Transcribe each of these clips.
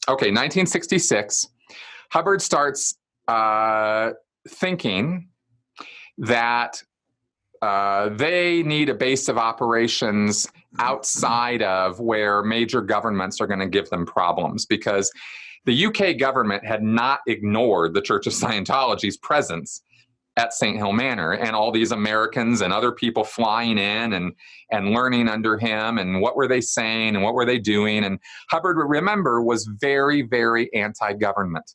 Okay, 1966, Hubbard starts thinking that they need a base of operations outside of where major governments are going to give them problems, because the UK government had not ignored the Church of Scientology's presence at St. Hill Manor, and all these Americans and other people flying in and learning under him, and what were they saying and what were they doing. And Hubbard, remember, was very, very anti-government.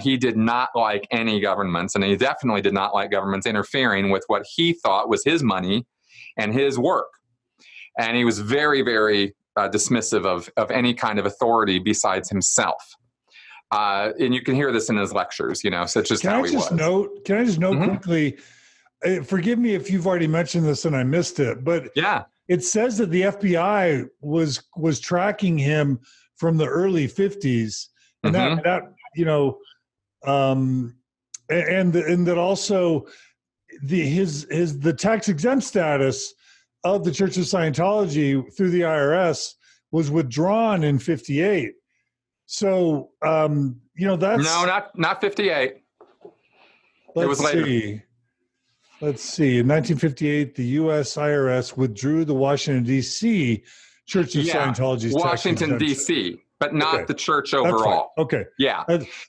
He did not like any governments, and he definitely did not like governments interfering with what he thought was his money and his work. And he was very, very dismissive of any kind of authority besides himself. And you can hear this in his lectures, such as how he was. Can I just note quickly, forgive me if you've already mentioned this and I missed it, but it says that the FBI was tracking him from the early 50s, and that and that also the tax exempt status of the Church of Scientology through the IRS was withdrawn in 58. So, that's... No, not 58. It was later. Let's see. In 1958, the U.S. IRS withdrew the Washington, D.C. Church of Scientology's Washington, D.C., but not the church overall. Okay. Yeah.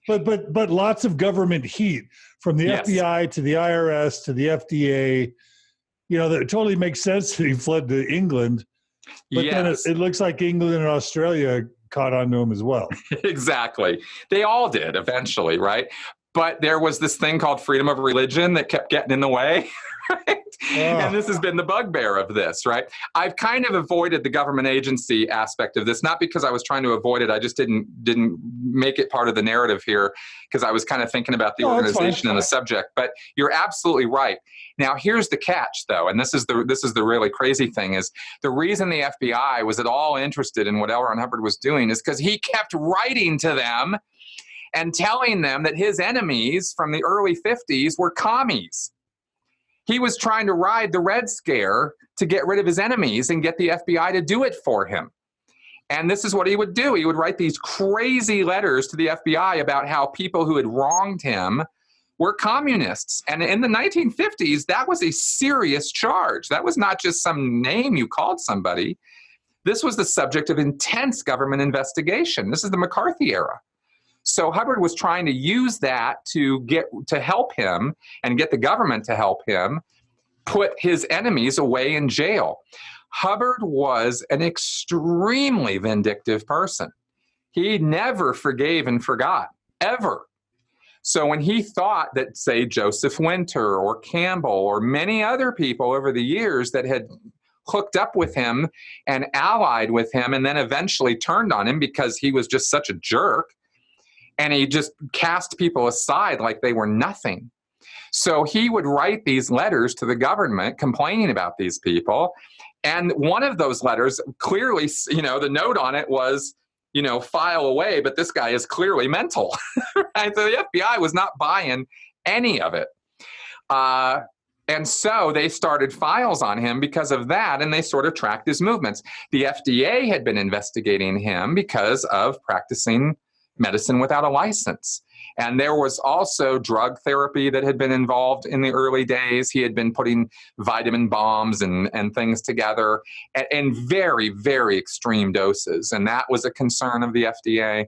But lots of government heat from the FBI to the IRS to the FDA. That totally makes sense that he fled to England. But then it looks like England and Australia caught on to him as well. Exactly. They all did eventually, right? But there was this thing called freedom of religion that kept getting in the way, right? And this has been the bugbear of this, right? I've kind of avoided the government agency aspect of this, not because I was trying to avoid it. I just didn't make it part of the narrative here because I was kind of thinking about the organization and the subject. But you're absolutely right. Now, here's the catch, though, and this is the really crazy thing, is the reason the FBI was at all interested in what L. Ron Hubbard was doing is because he kept writing to them and telling them that his enemies from the early 50s were commies. He was trying to ride the Red Scare to get rid of his enemies and get the FBI to do it for him. And this is what he would do. He would write these crazy letters to the FBI about how people who had wronged him were communists. And in the 1950s, that was a serious charge. That was not just some name you called somebody. This was the subject of intense government investigation. This is the McCarthy era. So Hubbard was trying to use that to help him and get the government to help him put his enemies away in jail. Hubbard was an extremely vindictive person. He never forgave and forgot, ever. So when he thought that, say, Joseph Winter or Campbell or many other people over the years that had hooked up with him and allied with him and then eventually turned on him because he was just such a jerk, and he just cast people aside like they were nothing. So he would write these letters to the government complaining about these people. And one of those letters clearly, the note on it was, file away, but this guy is clearly mental. Right? So the FBI was not buying any of it. And so they started files on him because of that, and they sort of tracked his movements. The FDA had been investigating him because of practicing medicine without a license. And there was also drug therapy that had been involved in the early days. He had been putting vitamin bombs and things together in very, very extreme doses. And that was a concern of the FDA.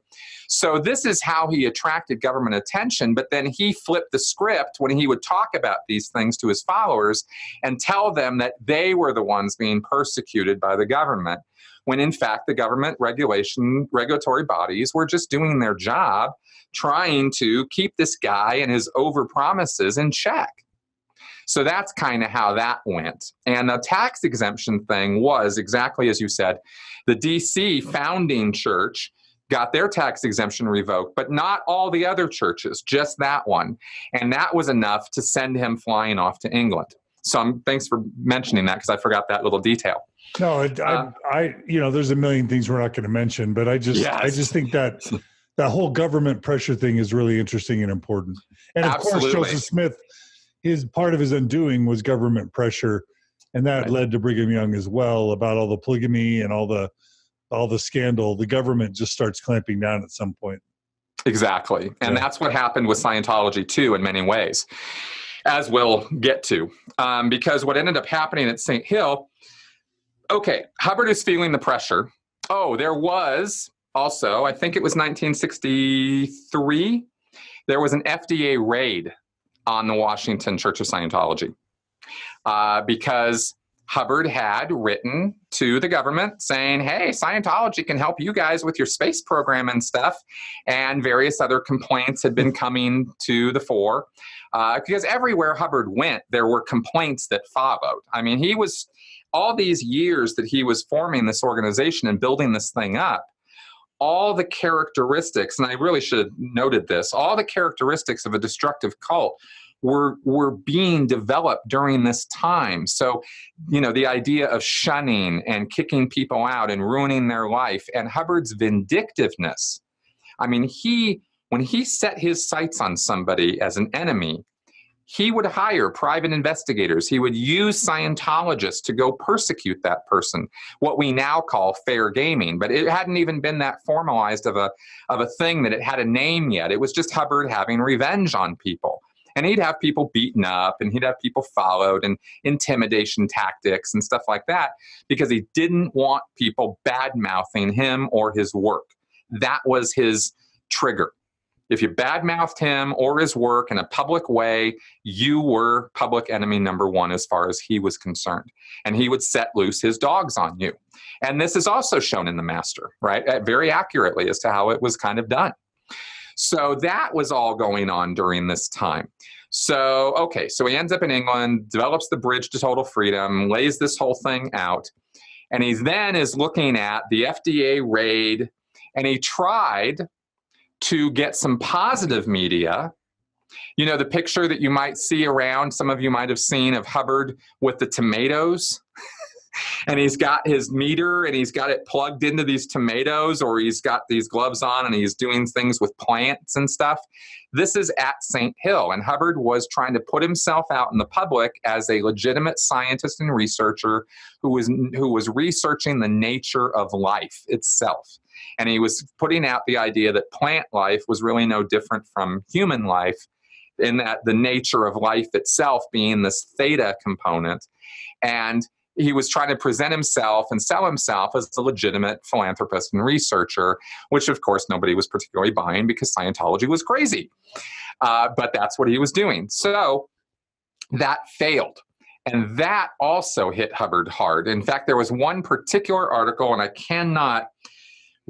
So this is how he attracted government attention. But then he flipped the script when he would talk about these things to his followers and tell them that they were the ones being persecuted by the government, when in fact the government regulatory bodies were just doing their job, trying to keep this guy and his overpromises in check. So that's kind of how that went. And the tax exemption thing was exactly as you said. The DC founding church got their tax exemption revoked, but not all the other churches, just that one. And that was enough to send him flying off to England. So thanks for mentioning that, because I forgot that little detail. No, there's a million things we're not going to mention, but I just think that whole government pressure thing is really interesting and important. And of course, Joseph Smith, part of his undoing was government pressure, and that led to Brigham Young as well, about all the polygamy and all the all the scandal, the government just starts clamping down at some point. Exactly. And that's what happened with Scientology, too, in many ways, as we'll get to. Because what ended up happening at St. Hill, okay, Hubbard is feeling the pressure. Oh, there was also, I think it was 1963, there was an FDA raid on the Washington Church of Scientology because Hubbard had written to the government saying, hey, Scientology can help you guys with your space program and stuff. And various other complaints had been coming to the fore. Because everywhere Hubbard went, there were complaints that followed. I mean, he was, all these years that he was forming this organization and building this thing up, all the characteristics, and I really should have noted this, all the characteristics of a destructive cult were being developed during this time. So, you know, the idea of shunning and kicking people out and ruining their life, and Hubbard's vindictiveness. I mean, when he set his sights on somebody as an enemy, he would hire private investigators. He would use Scientologists to go persecute that person, what we now call fair gaming. But it hadn't even been that formalized of a thing that it had a name yet. It was just Hubbard having revenge on people. And he'd have people beaten up, and he'd have people followed, and intimidation tactics and stuff like that, because he didn't want people bad-mouthing him or his work. That was his trigger. If you badmouthed him or his work in a public way, you were public enemy number one as far as he was concerned. And he would set loose his dogs on you. And this is also shown in the Master, right? Very accurately as to how it was kind of done. So that was all going on during this time. So, okay, so he ends up in England, develops the Bridge to Total Freedom, lays this whole thing out. And he then is looking at the FDA raid, and he tried to get some positive media. You know, the picture that you might see around, some of you might have seen, of Hubbard with the tomatoes. And he's got his meter, and he's got it plugged into these tomatoes, or he's got these gloves on, and he's doing things with plants and stuff. This is at St. Hill, and Hubbard was trying to put himself out in the public as a legitimate scientist and researcher who was researching the nature of life itself. And he was putting out the idea that plant life was really no different from human life, in that the nature of life itself being this theta component. And he was trying to present himself and sell himself as a legitimate philanthropist and researcher, which of course nobody was particularly buying because Scientology was crazy. But that's what he was doing. So that failed. And that also hit Hubbard hard. In fact, there was one particular article, and I cannot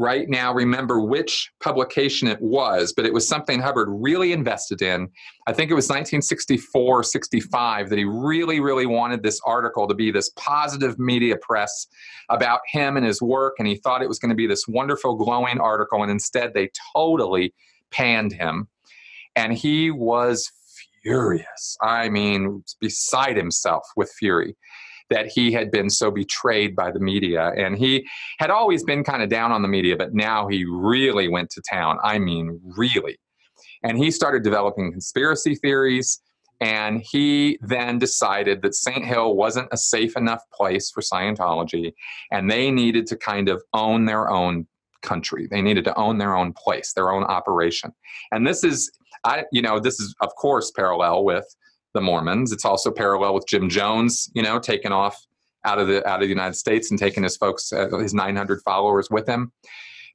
right now remember which publication it was, but it was something Hubbard really invested in. I think it was 1964, 65, that he really, really wanted this article to be this positive media press about him and his work, and he thought it was going to be this wonderful, glowing article, and instead they totally panned him. And he was furious. I mean, beside himself with fury that he had been so betrayed by the media. And he had always been kind of down on the media, but now he really went to town. I mean, really. And he started developing conspiracy theories. And he then decided that St. Hill wasn't a safe enough place for Scientology, and they needed to kind of own their own country. They needed to own their own place, their own operation. And this is, this is, of course, parallel with the Mormons. It's also parallel with Jim Jones, taking off out of the United States and taking his folks, his 900 followers with him,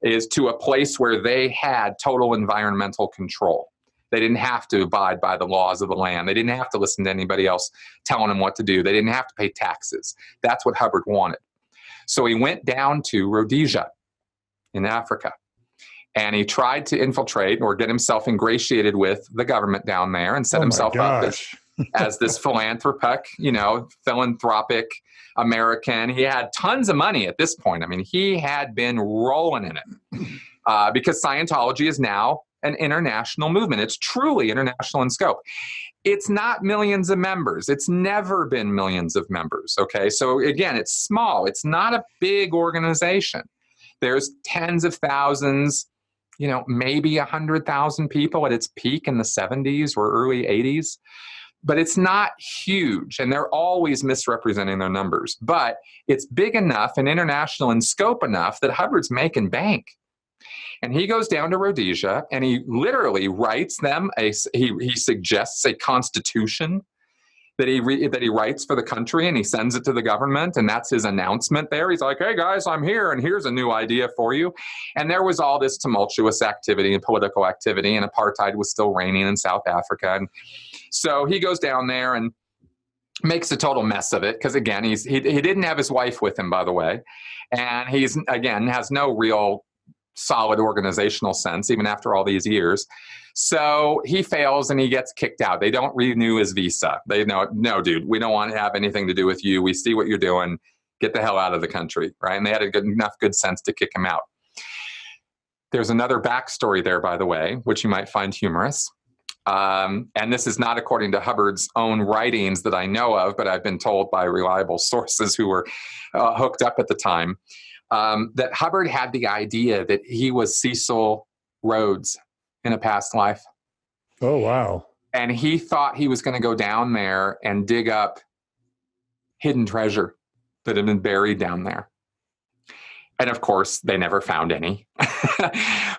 is to a place where they had total environmental control. They didn't have to abide by the laws of the land. They didn't have to listen to anybody else telling them what to do. They didn't have to pay taxes. That's what Hubbard wanted. So he went down to Rhodesia in Africa, and he tried to infiltrate or get himself ingratiated with the government down there and set himself up as this philanthropic American. He had tons of money at this point. I mean, he had been rolling in it because Scientology is now an international movement. It's truly international in scope. It's not millions of members. It's never been millions of members, okay? So again, it's small. It's not a big organization. There's tens of thousands, maybe 100,000 people at its peak in the 70s or early 80s. but it's not huge, and they're always misrepresenting their numbers. But it's big enough and international in scope enough that Hubbard's making bank. And he goes down to Rhodesia, and he literally writes them he suggests a constitution that he writes for the country, and he sends it to the government, and that's his announcement there. He's like, "Hey guys, I'm here, and here's a new idea for you." And there was all this tumultuous activity and political activity, and apartheid was still reigning in South Africa. And so he goes down there and makes a total mess of it, because again, he didn't have his wife with him, by the way, and he's again has no real solid organizational sense even after all these years. So he fails and he gets kicked out. They don't renew his visa. They know, no, dude, we don't want to have anything to do with you. We see what you're doing. Get the hell out of the country, right? And they had enough good sense to kick him out. There's another backstory there, by the way, which you might find humorous. And this is not according to Hubbard's own writings that I know of, but I've been told by reliable sources who were hooked up at the time, that Hubbard had the idea that he was Cecil Rhodes in a past life. Oh, wow. And he thought he was going to go down there and dig up hidden treasure that had been buried down there. And of course, they never found any.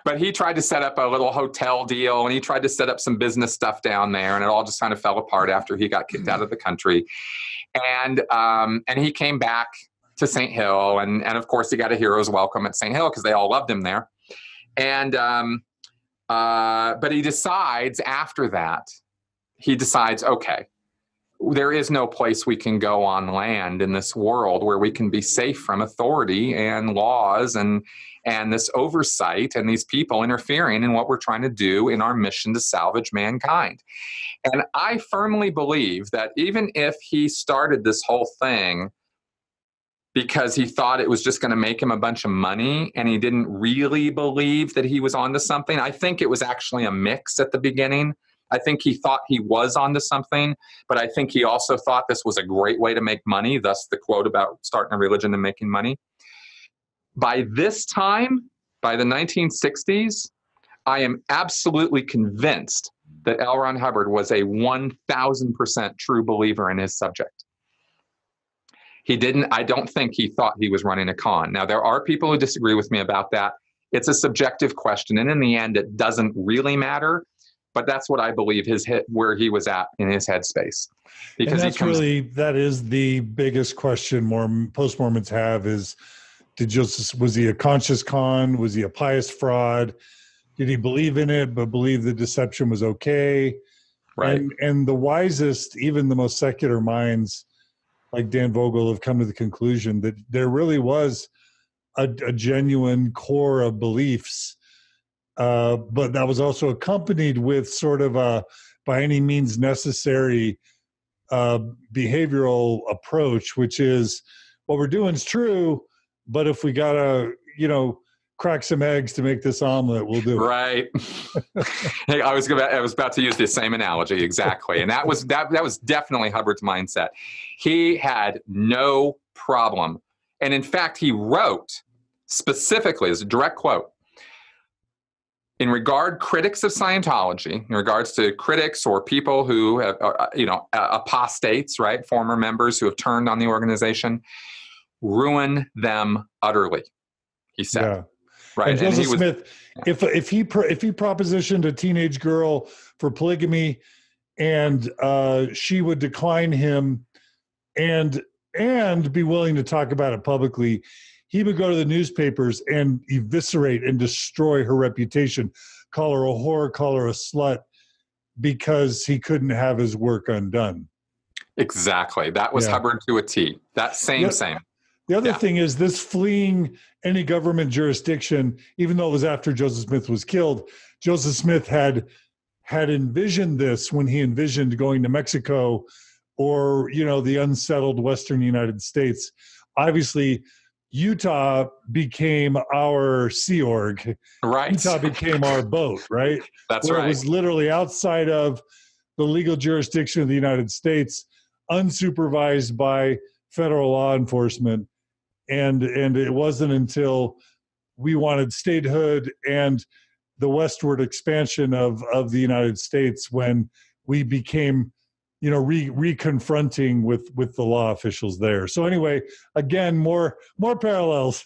But he tried to set up a little hotel deal, and he tried to set up some business stuff down there, and it all just kind of fell apart after he got kicked out of the country. And he came back to St. Hill, and of course, he got a hero's welcome at St. Hill because they all loved him there. And but he decides after that, okay, there is no place we can go on land in this world where we can be safe from authority and laws and this oversight and these people interfering in what we're trying to do in our mission to salvage mankind. And I firmly believe that even if he started this whole thing because he thought it was just going to make him a bunch of money and he didn't really believe that he was onto something, I think it was actually a mix at the beginning. I think he thought he was onto something, but I think he also thought this was a great way to make money, thus the quote about starting a religion and making money. By this time, by the 1960s, I am absolutely convinced that L. Ron Hubbard was a 1,000% true believer in his subject. I don't think he thought he was running a con. Now, there are people who disagree with me about that. It's a subjective question, and in the end, it doesn't really matter. But that's what I believe where he was at in his headspace. Because that is the biggest question post-Mormons have is, was he a conscious con? Was he a pious fraud? Did he believe in it, but believe the deception was okay? Right. And the wisest, even the most secular minds, like Dan Vogel, have come to the conclusion that there really was a genuine core of beliefs, but that was also accompanied with sort of a by any means necessary behavioral approach, which is what we're doing is true, but if we gotta, crack some eggs to make this omelet, we'll do it. Right. Hey, I was about to use the same analogy exactly, and that was definitely Hubbard's mindset. He had no problem, and in fact, he wrote specifically, as a direct quote, in regards to Scientology, in regards to critics or people who have, apostates, right, former members who have turned on the organization, ruin them utterly, he said. Yeah. Right. And Joseph Smith, if he propositioned a teenage girl for polygamy, and she would decline him, and be willing to talk about it publicly, he would go to the newspapers and eviscerate and destroy her reputation, call her a whore, call her a slut, because he couldn't have his work undone. Exactly. That was Hubbard to a T. That same. The other thing is this fleeing any government jurisdiction, even though it was after Joseph Smith was killed, Joseph Smith had envisioned this when he envisioned going to Mexico or, the unsettled Western United States. Obviously, Utah became our Sea Org. Right. Utah became our boat, right? That's where right. It was literally outside of the legal jurisdiction of the United States, unsupervised by federal law enforcement. And it wasn't until we wanted statehood and the westward expansion of the United States when we became reconfronting with the law officials there. So anyway, again, more parallels.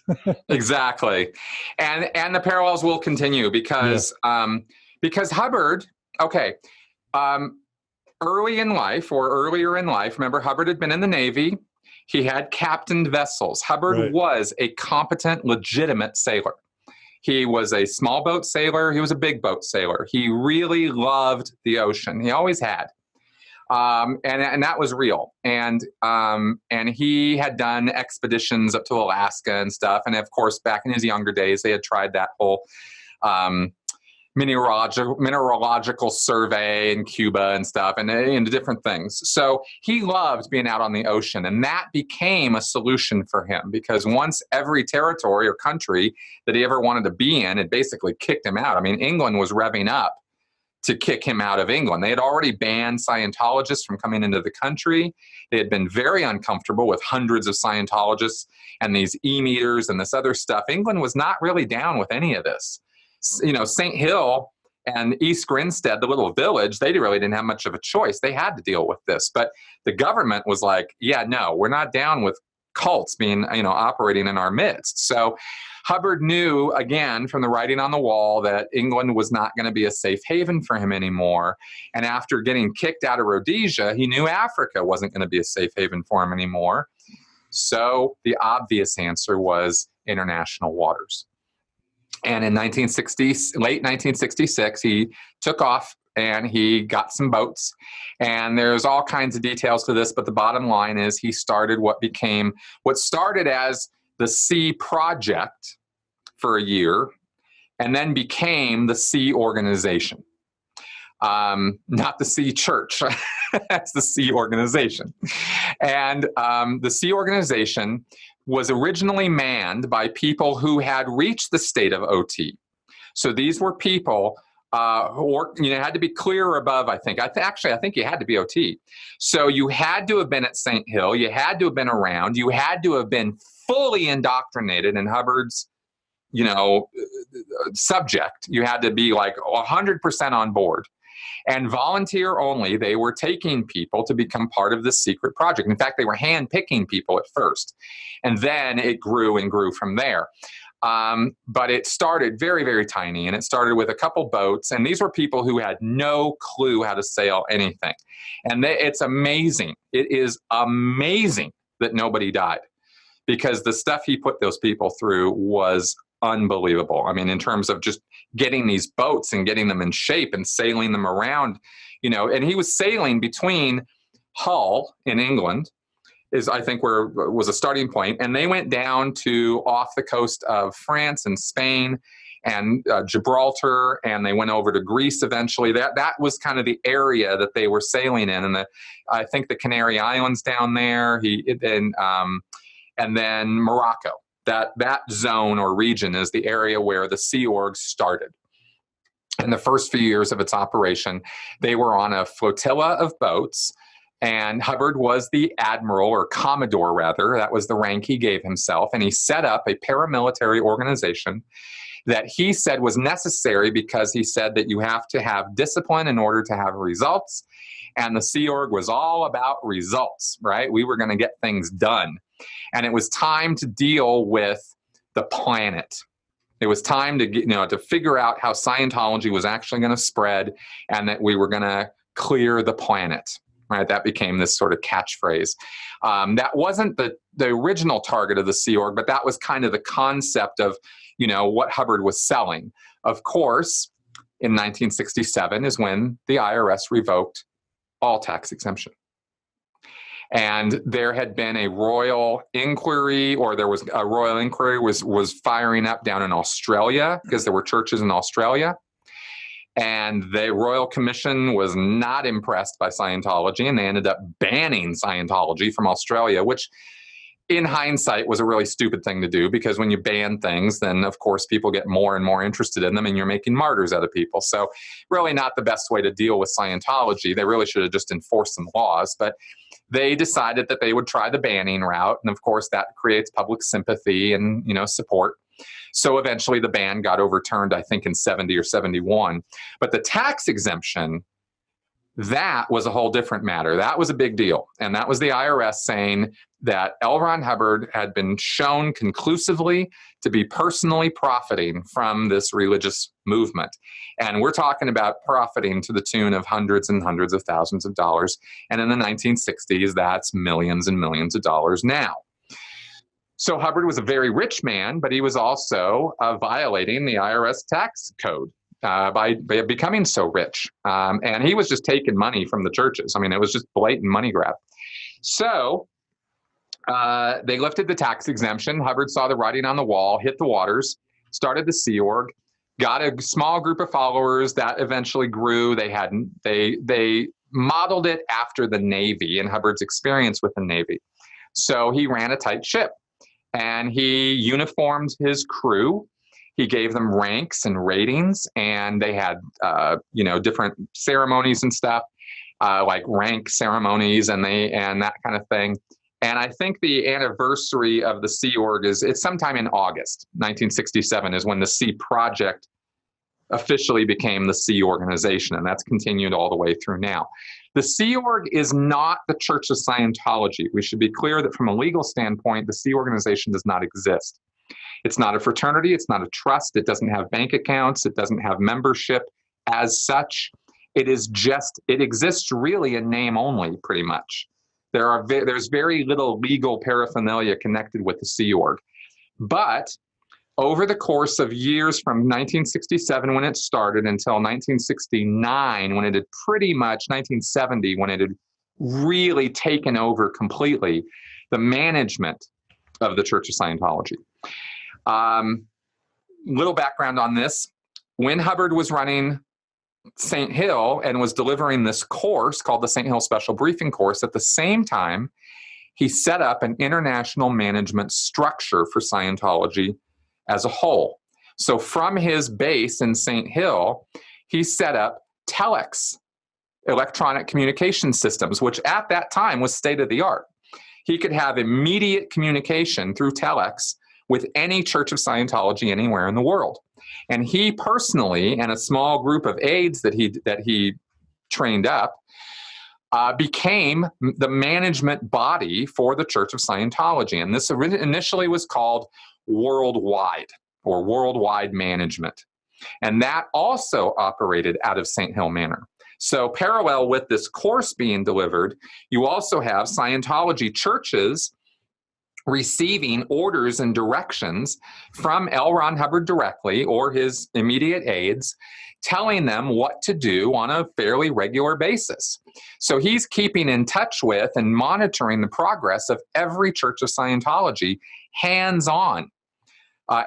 Exactly. And the parallels will continue because Hubbard, okay, earlier in life, remember Hubbard had been in the Navy. He had captained vessels. Hubbard was a competent, legitimate sailor. He was a small boat sailor. He was a big boat sailor. He really loved the ocean. He always had. And that was real. And he had done expeditions up to Alaska and stuff. And of course, back in his younger days, they had tried that whole mineralogical survey in Cuba and stuff, and different things. So he loved being out on the ocean, and that became a solution for him, because once every territory or country that he ever wanted to be in had basically kicked him out. I mean, England was revving up to kick him out of England. They had already banned Scientologists from coming into the country. They had been very uncomfortable with hundreds of Scientologists and these e-meters and this other stuff. England was not really down with any of this. St. Hill and East Grinstead, the little village, they really didn't have much of a choice. They had to deal with this. But the government was like, yeah, no, we're not down with cults being, operating in our midst. So Hubbard knew, again, from the writing on the wall, that England was not going to be a safe haven for him anymore. And after getting kicked out of Rhodesia, he knew Africa wasn't going to be a safe haven for him anymore. So the obvious answer was international waters. And in late 1966, he took off and he got some boats. And there's all kinds of details to this, but the bottom line is he started what started as the Sea Project for a year, and then became the Sea Organization. Not the Sea Church, that's the Sea Organization. And the Sea Organization was originally manned by people who had reached the state of OT. So these were people who had to be clear or above, I think. I think you had to be OT. So you had to have been at St. Hill. You had to have been around. You had to have been fully indoctrinated in Hubbard's, subject. You had to be like 100% on board. And volunteer only, they were taking people to become part of this secret project. In fact, they were hand-picking people at first. And then it grew and grew from there. But it started very, very tiny. And it started with a couple boats. And these were people who had no clue how to sail anything. And it's amazing. It is amazing that nobody died, because the stuff he put those people through was unbelievable. I mean, in terms of just getting these boats and getting them in shape and sailing them around, and he was sailing between Hull in England, I think where was a starting point. And they went down to off the coast of France and Spain and Gibraltar, and they went over to Greece eventually. That was kind of the area that they were sailing in. And I think the Canary Islands down there, and then Morocco. That zone or region is the area where the Sea Org started. In the first few years of its operation, they were on a flotilla of boats, and Hubbard was the admiral, or commodore rather. That was the rank he gave himself, and he set up a paramilitary organization that he said was necessary, because he said that you have to have discipline in order to have results, and the Sea Org was all about results, right? We were going to get things done. And it was time to deal with the planet. It was time to to figure out how Scientology was actually going to spread, and that we were going to clear the planet. Right? That became this sort of catchphrase. That wasn't the original target of the Sea Org, but that was kind of the concept of what Hubbard was selling. Of course, in 1967 is when the IRS revoked all tax exemption. And there had been a royal inquiry, was firing up down in Australia, because there were churches in Australia. And the Royal Commission was not impressed by Scientology, and they ended up banning Scientology from Australia, which in hindsight was a really stupid thing to do, because when you ban things, then of course people get more and more interested in them, and you're making martyrs out of people. So really not the best way to deal with Scientology. They really should have just enforced some laws, but they decided that they would try the banning route. And of course that creates public sympathy and, support. So eventually the ban got overturned, I think in 70 or 71. But the tax exemption That was a whole different matter. That was a big deal. And that was the IRS saying that L. Ron Hubbard had been shown conclusively to be personally profiting from this religious movement. And we're talking about profiting to the tune of hundreds and hundreds of thousands of dollars. And in the 1960s, that's millions and millions of dollars now. So Hubbard was a very rich man, but he was also violating the IRS tax code. By becoming so rich. And he was just taking money from the churches. I mean, it was just blatant money grab. So they lifted the tax exemption. Hubbard saw the writing on the wall, hit the waters, started the Sea Org, got a small group of followers that eventually grew. They modeled it after the Navy and Hubbard's experience with the Navy. So he ran a tight ship and he uniformed his crew. He gave them ranks and ratings, and they had, different ceremonies and stuff, like rank ceremonies and that kind of thing. And I think the anniversary of the Sea Org it's sometime in August 1967 is when the Sea Project officially became the Sea Organization, and that's continued all the way through now. The Sea Org is not the Church of Scientology. We should be clear that from a legal standpoint, the Sea Organization does not exist. It's not a fraternity. It's not a trust. It doesn't have bank accounts. It doesn't have membership as such. It exists really in name only, pretty much. There's very little legal paraphernalia connected with the Sea Org. But over the course of years from 1967 when it started until 1969, when it had 1970, when it had really taken over completely the management of the Church of Scientology. Little background on this. When Hubbard was running St. Hill and was delivering this course called the St. Hill Special Briefing Course, at the same time, he set up an international management structure for Scientology as a whole. So from his base in St. Hill, he set up telex, electronic communication systems, which at that time was state of the art. He could have immediate communication through telex with any Church of Scientology anywhere in the world. And he personally, and a small group of aides that he trained up, became the management body for the Church of Scientology. And this initially was called Worldwide, or Worldwide Management. And that also operated out of St. Hill Manor. So parallel with this course being delivered, you also have Scientology churches receiving orders and directions from L. Ron Hubbard directly or his immediate aides, telling them what to do on a fairly regular basis. So he's keeping in touch with and monitoring the progress of every Church of Scientology hands-on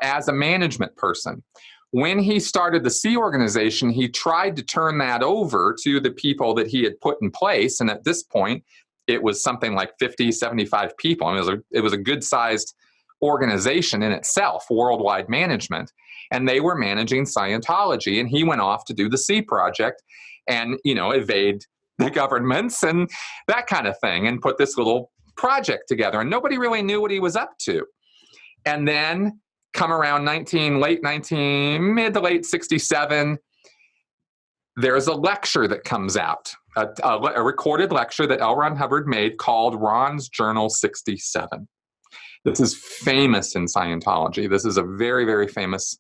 as a management person. When he started the Sea Organization, he tried to turn that over to the people that he had put in place. And at this point, it was something like 50, 75 people. I mean, it was a good-sized organization in itself, Worldwide Management. And they were managing Scientology. And he went off to do the Sea Project and, evade the governments and that kind of thing and put this little project together. And nobody really knew what he was up to. And then come around mid to late 67, there's a lecture that comes out, a recorded lecture that L. Ron Hubbard made called Ron's Journal 67. This is famous in Scientology. This is a very, very famous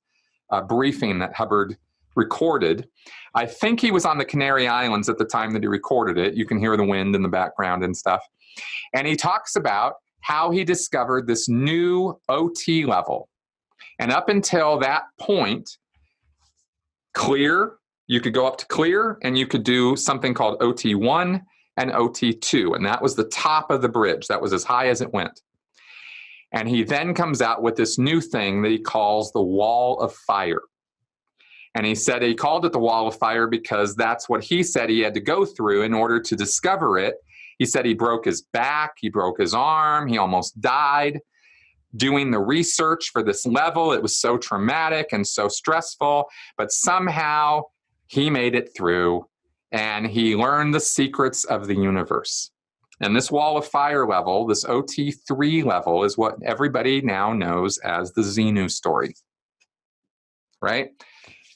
briefing that Hubbard recorded. I think he was on the Canary Islands at the time that he recorded it. You can hear the wind in the background and stuff. And he talks about how he discovered this new OT level. And up until that point, clear, you could go up to clear, and you could do something called OT1 and OT2. And that was the top of the bridge. That was as high as it went. And he then comes out with this new thing that he calls the Wall of Fire. And he said he called it the Wall of Fire because that's what he said he had to go through in order to discover it. He said he broke his back, he broke his arm, he almost died doing the research for this level. It was so traumatic and so stressful, but somehow he made it through and he learned the secrets of the universe. And this Wall of Fire level, this OT3 level, is what everybody now knows as the Xenu story, right?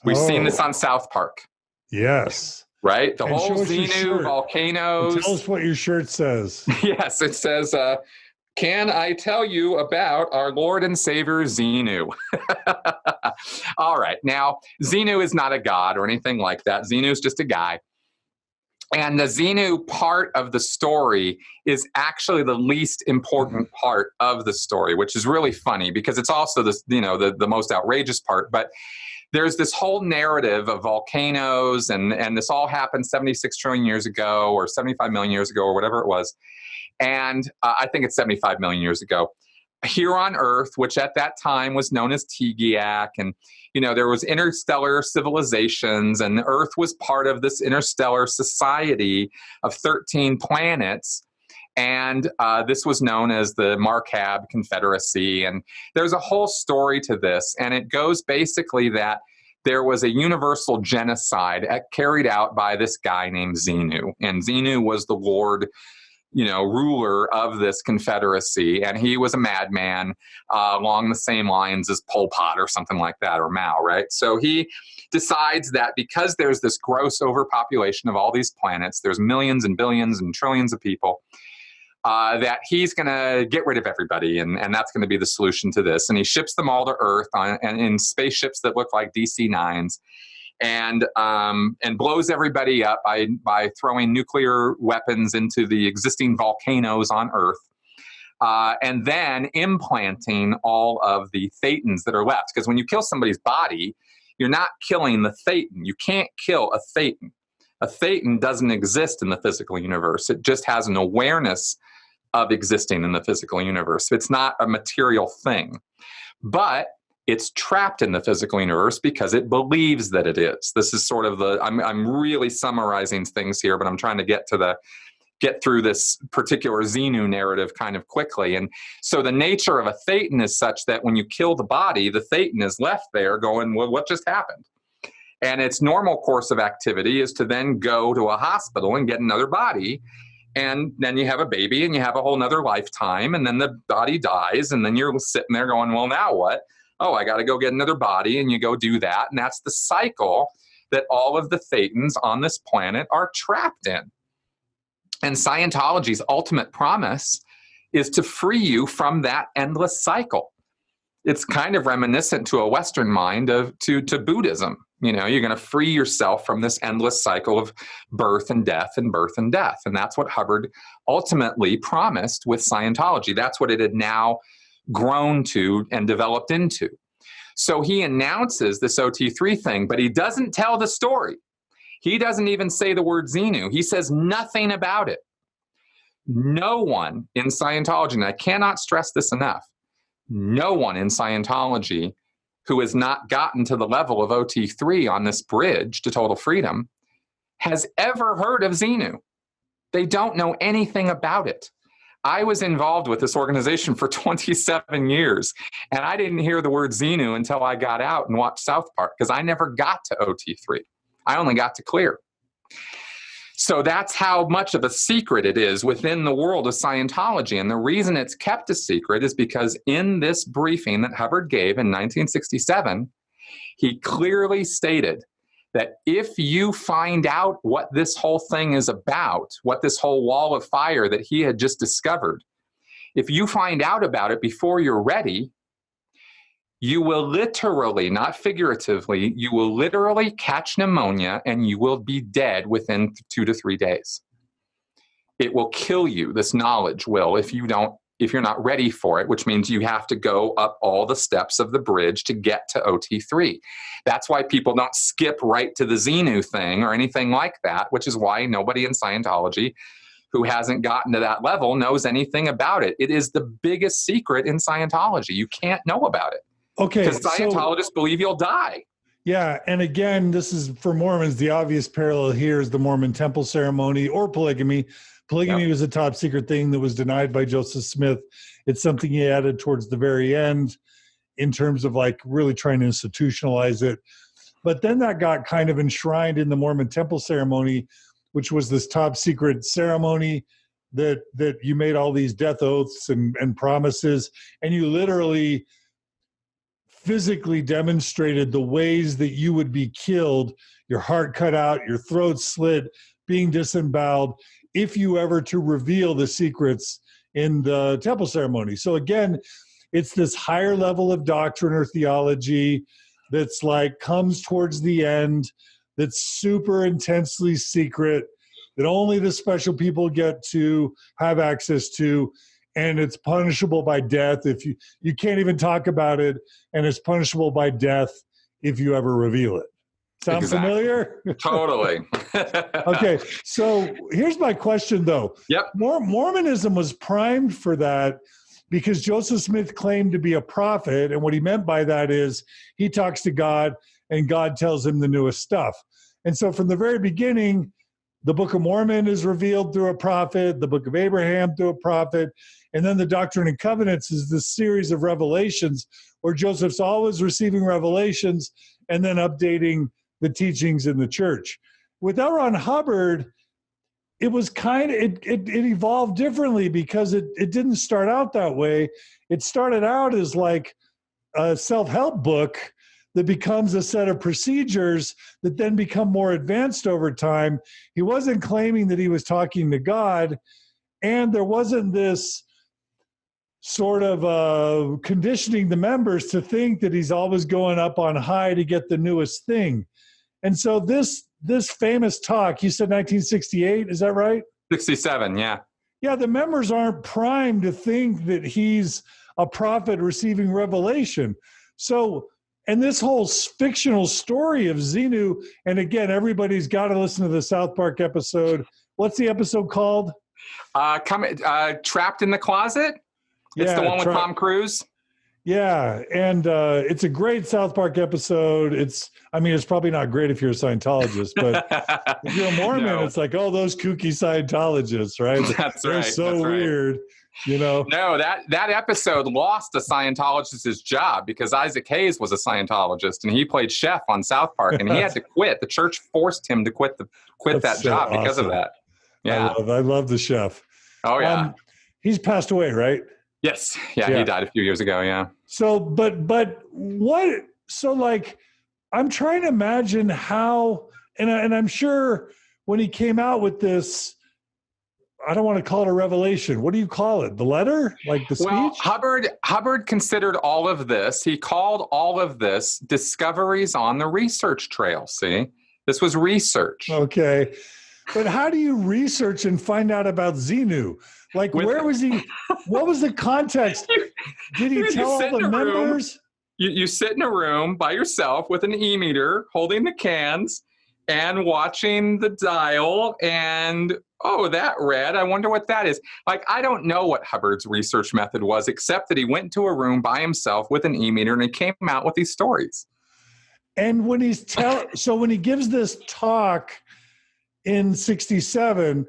We've seen this on South Park. Yes. Right? The And whole show us your Xenu, shirt. volcanoes. And tell us what your shirt says. Yes, it says, can I tell you about our Lord and Savior Xenu? All right. Now, Xenu is not a god or anything like that. Xenu is just a guy. And the Xenu part of the story is actually the least important part of the story, which is really funny because it's also this, the most outrageous part. But there's this whole narrative of volcanoes, and this all happened 76 trillion years ago or 75 million years ago or whatever it was. And I think it's 75 million years ago. Here on Earth, which at that time was known as Tegiak, and there was interstellar civilizations, and Earth was part of this interstellar society of 13 planets. And this was known as the Markab Confederacy. And there's a whole story to this. And it goes basically that there was a universal genocide carried out by this guy named Xenu. And Xenu was the Lord, ruler of this confederacy. And he was a madman along the same lines as Pol Pot or something like that, or Mao, right? So he decides that because there's this gross overpopulation of all these planets, there's millions and billions and trillions of people, that he's going to get rid of everybody, and that's going to be the solution to this. And he ships them all to Earth in spaceships that look like DC-9s, and blows everybody up by throwing nuclear weapons into the existing volcanoes on Earth, and then implanting all of the thetans that are left. Because when you kill somebody's body, you're not killing the thetan. You can't kill a thetan. A thetan doesn't exist in the physical universe. It just has an awareness of existing in the physical universe. It's not a material thing, but it's trapped in the physical universe because it believes that it is. This is sort of I'm really summarizing things here, but I'm trying to get through this particular Xenu narrative kind of quickly. And so the nature of a thetan is such that when you kill the body, the thetan is left there going, well, what just happened? And its normal course of activity is to then go to a hospital and get another body. And then you have a baby and you have a whole nother lifetime. And then the body dies. And then you're sitting there going, well, now what? Oh, I got to go get another body. And you go do that. And that's the cycle that all of the thetans on this planet are trapped in. And Scientology's ultimate promise is to free you from that endless cycle. It's kind of reminiscent to a Western mind to Buddhism. You're going to free yourself from this endless cycle of birth and death and birth and death. And that's what Hubbard ultimately promised with Scientology. That's what it had now grown to and developed into. So he announces this OT3 thing, but he doesn't tell the story. He doesn't even say the word Xenu. He says nothing about it. No one in Scientology, and I cannot stress this enough, no one in Scientology who has not gotten to the level of OT3 on this bridge to total freedom has ever heard of Xenu. They don't know anything about it. I was involved with this organization for 27 years, and I didn't hear the word Xenu until I got out and watched South Park, because I never got to OT3. I only got to clear. So that's how much of a secret it is within the world of Scientology. And the reason it's kept a secret is because in this briefing that Hubbard gave in 1967, he clearly stated that if you find out what this whole thing is about, what this whole wall of fire that he had just discovered, if you find out about it before you're ready, you will literally, not figuratively, you will literally catch pneumonia and you will be dead within 2 to 3 days. It will kill you. This knowledge will, if you're not ready for it, which means you have to go up all the steps of the bridge to get to OT3. That's why people don't skip right to the Xenu thing or anything like that, which is why nobody in Scientology who hasn't gotten to that level knows anything about it. It is the biggest secret in Scientology. You can't know about it. Okay. Because Scientologists believe you'll die. Yeah. And again, this is for Mormons. The obvious parallel here is the Mormon temple ceremony or polygamy. Polygamy was a top secret thing that was denied by Joseph Smith. It's something he added towards the very end in terms of like really trying to institutionalize it. But then that got kind of enshrined in the Mormon temple ceremony, which was this top secret ceremony that you made all these death oaths and promises, and you literally physically demonstrated the ways that you would be killed, your heart cut out, your throat slit, being disemboweled, if you ever to reveal the secrets in the temple ceremony. So again, it's this higher level of doctrine or theology that's like comes towards the end, that's super intensely secret, that only the special people get to have access to, and it's punishable by death if you can't even talk about it, and it's punishable by death if you ever reveal it. Sound familiar? Totally. Okay, so here's my question, though. Yep. Mormonism was primed for that because Joseph Smith claimed to be a prophet, and what he meant by that is he talks to God, and God tells him the newest stuff. And so from the very beginning, the Book of Mormon is revealed through a prophet, the Book of Abraham through a prophet, and then the Doctrine and Covenants is this series of revelations where Joseph's always receiving revelations and then updating the teachings in the church. With L. Ron Hubbard, it was it evolved differently because it didn't start out that way. It started out as like a self-help book that becomes a set of procedures that then become more advanced over time. He wasn't claiming that he was talking to God, and there wasn't this sort of conditioning the members to think that he's always going up on high to get the newest thing. And so this famous talk, you said 1968, is that right? 67, yeah. Yeah, the members aren't primed to think that he's a prophet receiving revelation. So, and this whole fictional story of Xenu, and again, everybody's got to listen to the South Park episode. What's the episode called? Trapped in the Closet? It's the one with Tom Cruise? Yeah, and it's a great South Park episode. It's probably not great if you're a Scientologist, but if you're a Mormon, It's like, oh, those kooky Scientologists, right? They're so weird, you know? No, that episode lost a Scientologist's job because Isaac Hayes was a Scientologist, and he played chef on South Park, and he had to quit. The church forced him to quit that job because of that. Yeah, I love the chef. Oh, yeah. He's passed away, right? Yes. Yeah, he died a few years ago, yeah. So, but what, so like, I'm trying to imagine how, and I'm sure when he came out with this, I don't want to call it a revelation. What do you call it? The letter? Like the speech? Well, Hubbard considered all of this. He called all of this discoveries on the research trail, see? This was research. Okay. But how do you research and find out about Xenu? Like, where was he? What was the context? Did he tell all the members? You sit in a room by yourself with an e-meter, holding the cans and watching the dial. And, oh, that read. I wonder what that is. Like, I don't know what Hubbard's research method was, except that he went into a room by himself with an e-meter and he came out with these stories. And when so when he gives this talk in 67,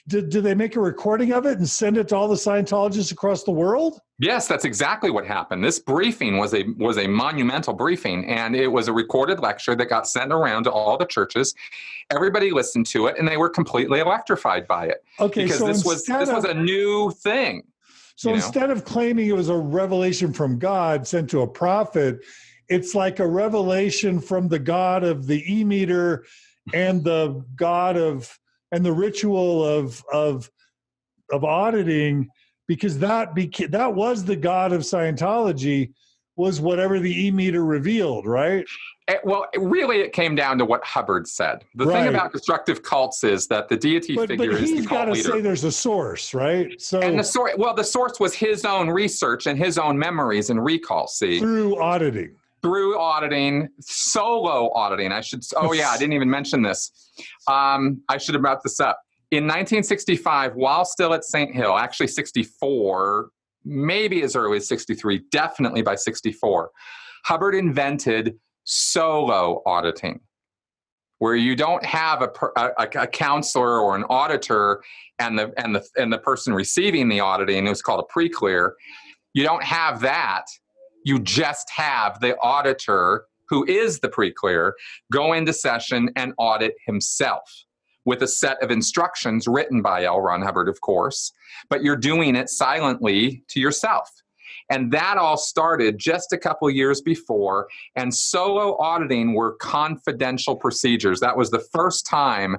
do they make a recording of it and send it to all the Scientologists across the world? Yes, that's exactly what happened. This briefing was a monumental briefing, and it was a recorded lecture that got sent around to all the churches. Everybody listened to it, and they were completely electrified by it. Okay, because so this was a new thing. So instead of claiming it was a revelation from God sent to a prophet, it's like a revelation from the God of the e-meter and the God of and the ritual of auditing, because that was the God of Scientology, was whatever the e-meter revealed, right? Really, it came down to what Hubbard said. The thing about destructive cults is that the deity figure is the cult leader. But he's got to say there's a source, right? So, and the source was his own research and his own memories and recall. See, through auditing, solo auditing. I didn't even mention this. I should have brought this up. In 1965, while still at St. Hill, actually 64, maybe as early as 63, definitely by 64, Hubbard invented solo auditing, where you don't have a counselor or an auditor and the person receiving the auditing. It was called a pre-clear. You don't have that. You just have the auditor, who is the pre-clear, go into session and audit himself with a set of instructions written by L. Ron Hubbard, of course, but you're doing it silently to yourself. And that all started just a couple years before. And solo auditing were confidential procedures. That was the first time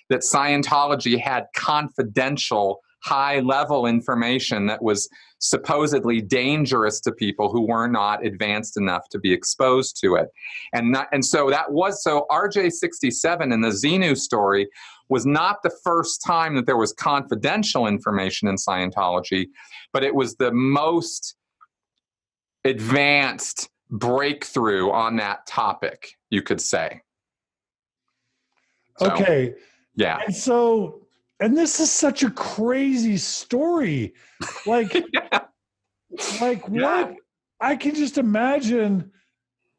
that Scientology had confidential, high-level information that was supposedly dangerous to people who were not advanced enough to be exposed to it. And so RJ67 in the Xenu story was not the first time that there was confidential information in Scientology, but it was the most advanced breakthrough on that topic, you could say. So, okay. Yeah. And this is such a crazy story. Like, Yeah. What? I can just imagine,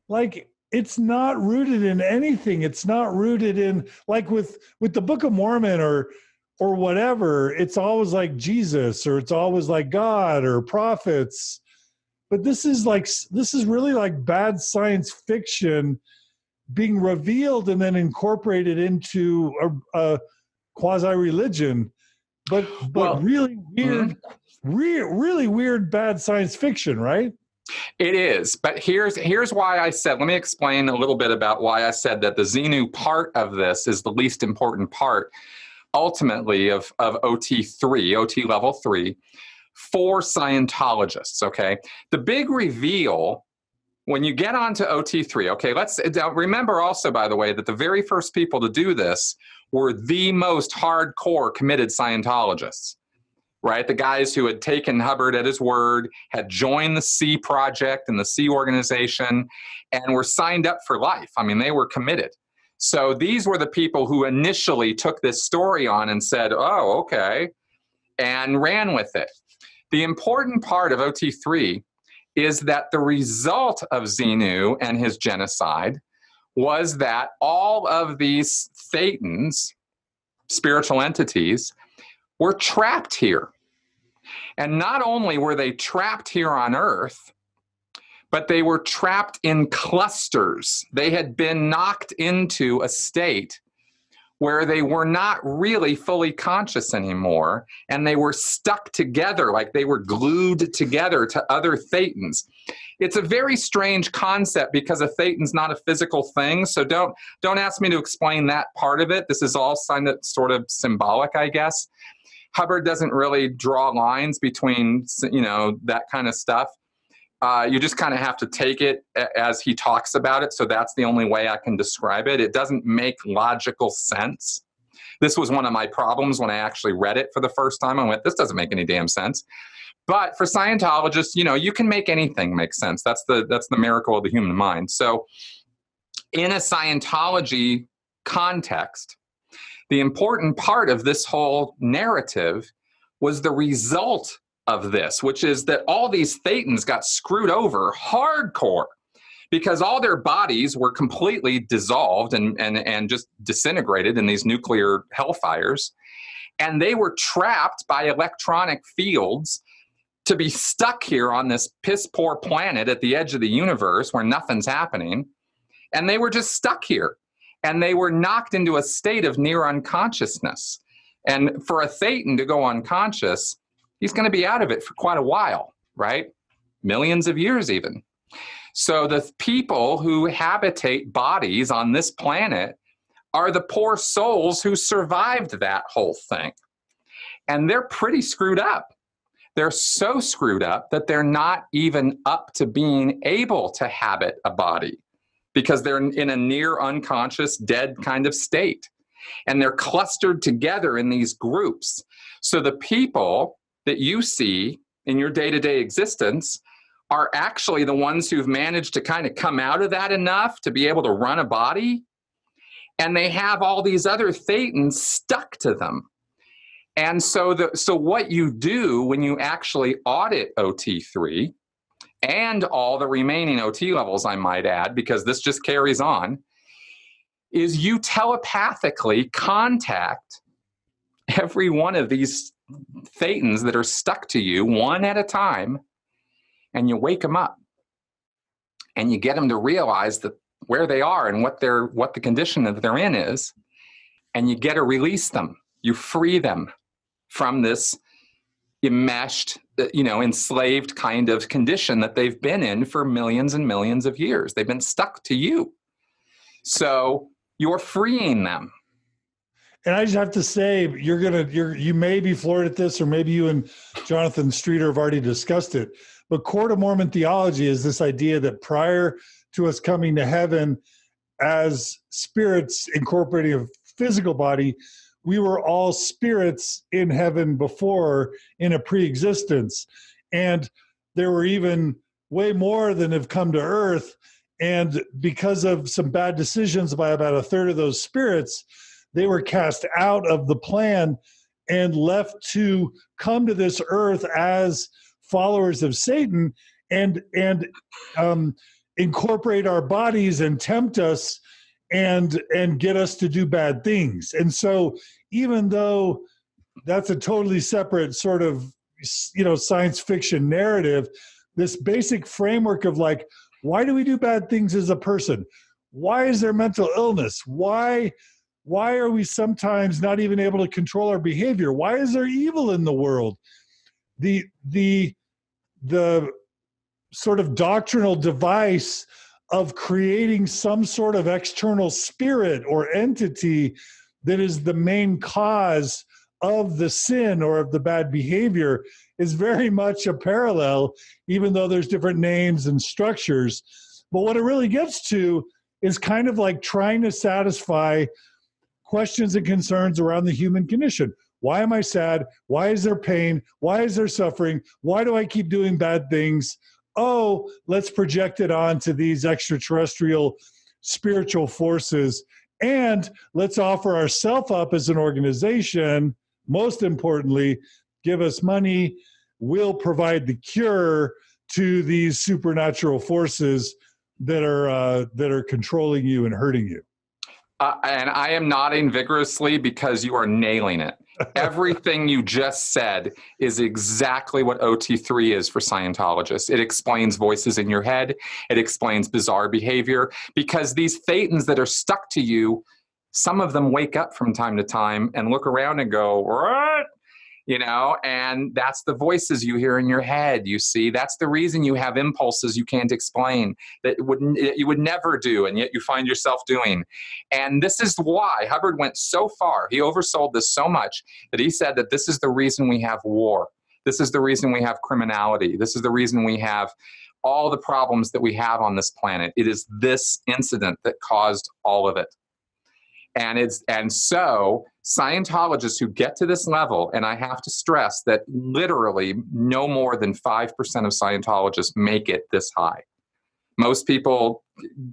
like, it's not rooted in anything. It's not rooted in, like, with the Book of Mormon or whatever. It's always like Jesus, or it's always like God or prophets. But this is really like bad science fiction being revealed and then incorporated into a quasi-religion, but really weird, really weird, bad science fiction, right? It is, but here's why I said, let me explain a little bit about why I said that the Xenu part of this is the least important part, ultimately, of OT3, OT level 3, for Scientologists, okay? The big reveal when you get onto OT3, okay, let's remember also, by the way, that the very first people to do this were the most hardcore committed Scientologists, right? The guys who had taken Hubbard at his word, had joined the C Project and the C organization, and were signed up for life. I mean, they were committed. So these were the people who initially took this story on and said, oh, okay, and ran with it. The important part of OT3 is that the result of Xenu and his genocide was that all of these thetans, spiritual entities, were trapped here. And not only were they trapped here on Earth, but they were trapped in clusters. They had been knocked into a state where they were not really fully conscious anymore, and they were stuck together, like they were glued together to other thetans. It's a very strange concept because a thetan's not a physical thing, so don't ask me to explain that part of it. This is all sort of symbolic, I guess. Hubbard doesn't really draw lines between, that kind of stuff. You just kind of have to take it as he talks about it. So that's the only way I can describe it. It doesn't make logical sense. This was one of my problems when I actually read it for the first time. I went, this doesn't make any damn sense. But for Scientologists, you can make anything make sense. That's the miracle of the human mind. So in a Scientology context, the important part of this whole narrative was the result of this, which is that all these thetans got screwed over hardcore because all their bodies were completely dissolved and just disintegrated in these nuclear hellfires. And they were trapped by electronic fields to be stuck here on this piss-poor planet at the edge of the universe where nothing's happening. And they were just stuck here. And they were knocked into a state of near unconsciousness. And for a thetan to go unconscious, he's going to be out of it for quite a while, right? Millions of years even. So the people who habitate bodies on this planet are the poor souls who survived that whole thing. And they're pretty screwed up. They're so screwed up that they're not even up to being able to habit a body because they're in a near unconscious, dead kind of state. And they're clustered together in these groups. So the people that you see in your day-to-day existence are actually the ones who've managed to kind of come out of that enough to be able to run a body. And they have all these other thetans stuck to them. And so what you do when you actually audit OT3 and all the remaining OT levels, I might add, because this just carries on, is you telepathically contact every one of these thetans that are stuck to you one at a time, and you wake them up and you get them to realize that where they are and what the condition that they're in is, and you get to release them. You free them from this enmeshed, enslaved kind of condition that they've been in for millions and millions of years. They've been stuck to you. So you're freeing them. And I just have to say, you may be floored at this, or maybe you and Jonathan Streeter have already discussed it. But core to Mormon theology is this idea that prior to us coming to heaven as spirits incorporating a physical body, we were all spirits in heaven before, in a pre-existence. And there were even way more than have come to earth. And because of some bad decisions by about a third of those spirits, they were cast out of the plan and left to come to this earth as followers of Satan and incorporate our bodies and tempt us and get us to do bad things. And so even though that's a totally separate sort of, science fiction narrative, this basic framework of like, why do we do bad things as a person? Why is there mental illness? Why are we sometimes not even able to control our behavior? Why is there evil in the world? The sort of doctrinal device of creating some sort of external spirit or entity that is the main cause of the sin or of the bad behavior is very much a parallel, even though there's different names and structures. But what it really gets to is kind of like trying to satisfy questions and concerns around the human condition. Why am I sad? Why is there pain? Why is there suffering? Why do I keep doing bad things? Oh, let's project it onto these extraterrestrial spiritual forces. And let's offer ourselves up as an organization. Most importantly, give us money. We'll provide the cure to these supernatural forces that are controlling you and hurting you. And I am nodding vigorously because you are nailing it. Everything you just said is exactly what OT3 is for Scientologists. It explains voices in your head. It explains bizarre behavior, because these thetans that are stuck to you, some of them wake up from time to time and look around and go, what? And that's the voices you hear in your head, you see. That's the reason you have impulses you can't explain, that you would never do, and yet you find yourself doing. And this is why Hubbard went so far. He oversold this so much that he said that this is the reason we have war. This is the reason we have criminality. This is the reason we have all the problems that we have on this planet. It is this incident that caused all of it. And so Scientologists who get to this level, and I have to stress that literally no more than 5% of Scientologists make it this high. Most people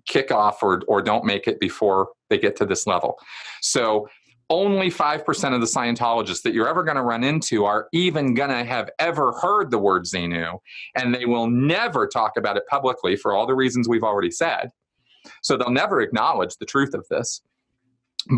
kick off or don't make it before they get to this level. So only 5% of the Scientologists that you're ever going to run into are even going to have ever heard the word Xenu, and they will never talk about it publicly for all the reasons we've already said. So they'll never acknowledge the truth of this.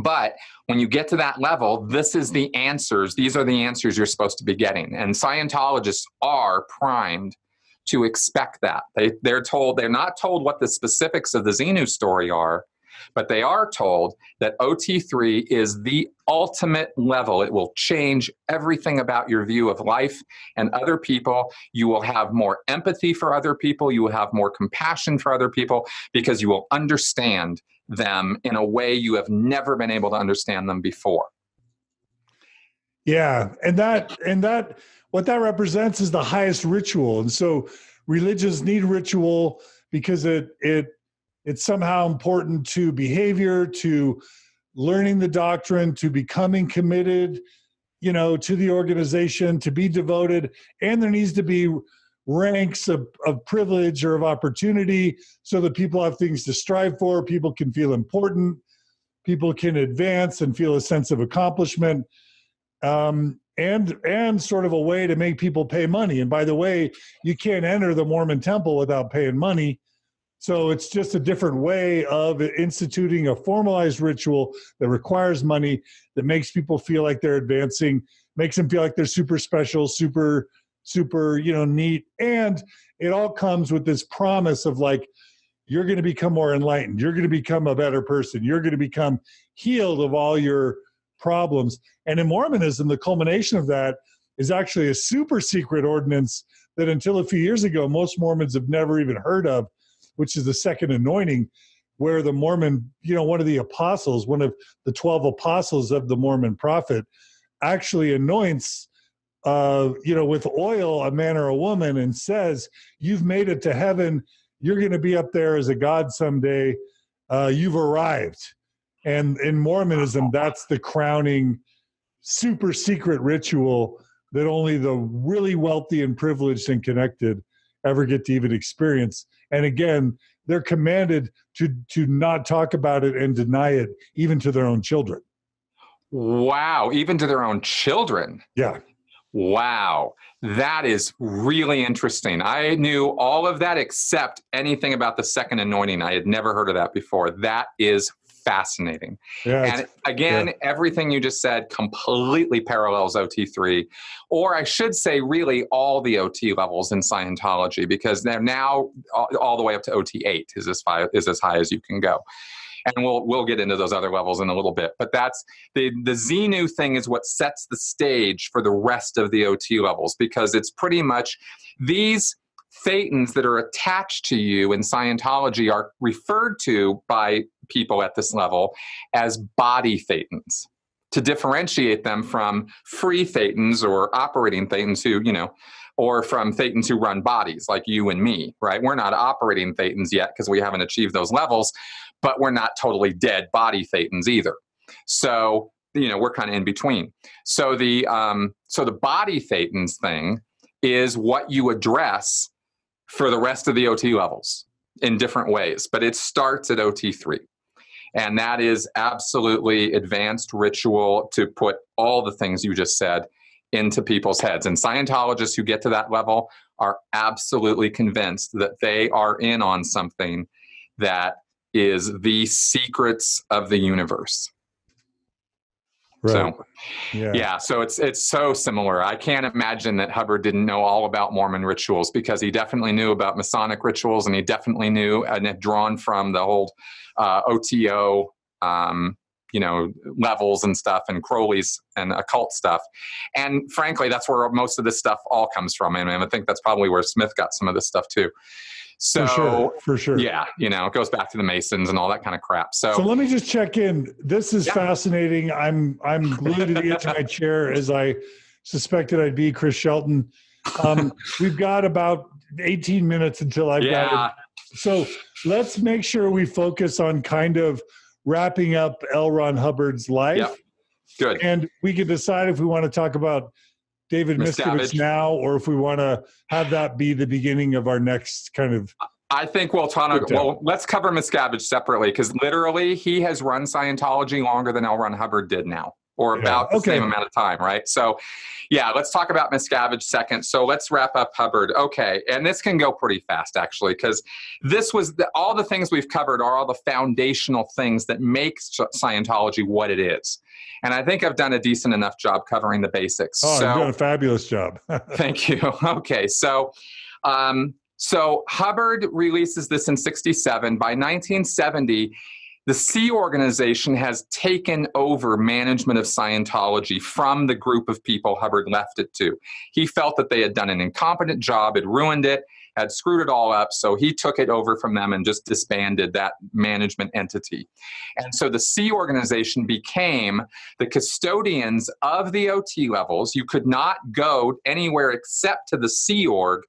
But when you get to that level, this is the answers. These are the answers you're supposed to be getting. And Scientologists are primed to expect that. They're not told what the specifics of the Xenu story are, but they are told that OT3 is the ultimate level. It will change everything about your view of life and other people. You will have more empathy for other people. You will have more compassion for other people, because you will understand them in a way you have never been able to understand them before. Yeah, and that what that represents is the highest ritual. And so religions need ritual because it's somehow important to behavior, to learning the doctrine, to becoming committed, to the organization, to be devoted, and there needs to be ranks of privilege or of opportunity so that people have things to strive for, people can feel important, people can advance and feel a sense of accomplishment, and sort of a way to make people pay money. And by the way, you can't enter the Mormon temple without paying money. So it's just a different way of instituting a formalized ritual that requires money, that makes people feel like they're advancing, makes them feel like they're super special, super, neat. And it all comes with this promise of like, you're going to become more enlightened. You're going to become a better person. You're going to become healed of all your problems. And in Mormonism, the culmination of that is actually a super secret ordinance that until a few years ago, most Mormons have never even heard of, which is the second anointing, where the Mormon, one of the apostles, one of the 12 apostles of the Mormon prophet, actually anoints, with oil a man or a woman and says, you've made it to heaven. You're going to be up there as a god someday. You've arrived. And in Mormonism, that's the crowning super secret ritual that only the really wealthy and privileged and connected ever get to even experience. And again, they're commanded to not talk about it and deny it, even to their own children. Wow, even to their own children. Yeah. Wow, that is really interesting. I knew all of that except anything about the second anointing. I had never heard of that before. That is fascinating. Yeah, and again, everything you just said completely parallels OT3, or I should say really all the OT levels in Scientology, because they're now all the way up to OT8 is as high as you can go. And we'll get into those other levels in a little bit. But that's the Xenu thing is what sets the stage for the rest of the OT levels, because it's pretty much these thetans that are attached to you in Scientology are referred to by people at this level as body thetans, to differentiate them from free thetans or operating thetans who, or from thetans who run bodies like you and me, right? We're not operating thetans yet because we haven't achieved those levels, but we're not totally dead body thetans either. So, we're kind of in between. So the body thetans thing is what you address for the rest of the OT levels in different ways, but it starts at OT3. And that is absolutely advanced ritual to put all the things you just said into people's heads. And Scientologists who get to that level are absolutely convinced that they are in on something that is the secrets of the universe. Right. So, so it's so similar. I can't imagine that Hubbard didn't know all about Mormon rituals, because he definitely knew about Masonic rituals, and he definitely knew and had drawn from the whole OTO, levels and stuff, and Crowley's and occult stuff. And frankly, that's where most of this stuff all comes from. And I think that's probably where Smith got some of this stuff too. So for sure. Yeah, it goes back to the Masons and all that kind of crap. So let me just check in. This is fascinating. I'm glued to the edge of my chair, as I suspected I'd be, Chris Shelton. We've got about 18 minutes until I've got it. So let's make sure we focus on kind of wrapping up L. Ron Hubbard's life. Yep. Good. And we can decide if we want to talk about David Miscavige now, or if we want to have that be the beginning of our next kind of. I think let's cover Miscavige separately, because literally he has run Scientology longer than L. Ron Hubbard did now, or about the same amount of time, right? So, let's talk about Miscavige second. So let's wrap up Hubbard. Okay, and this can go pretty fast, actually, because this was all the things we've covered are all the foundational things that make Scientology what it is. And I think I've done a decent enough job covering the basics. Oh, you've done a fabulous job. Thank you. Okay, so Hubbard releases this in 1967. By 1970, the Sea Organization has taken over management of Scientology from the group of people Hubbard left it to. He felt that they had done an incompetent job, had ruined it, had screwed it all up, so he took it over from them and just disbanded that management entity. And so the Sea Organization became the custodians of the OT levels. You could not go anywhere except to the Sea Org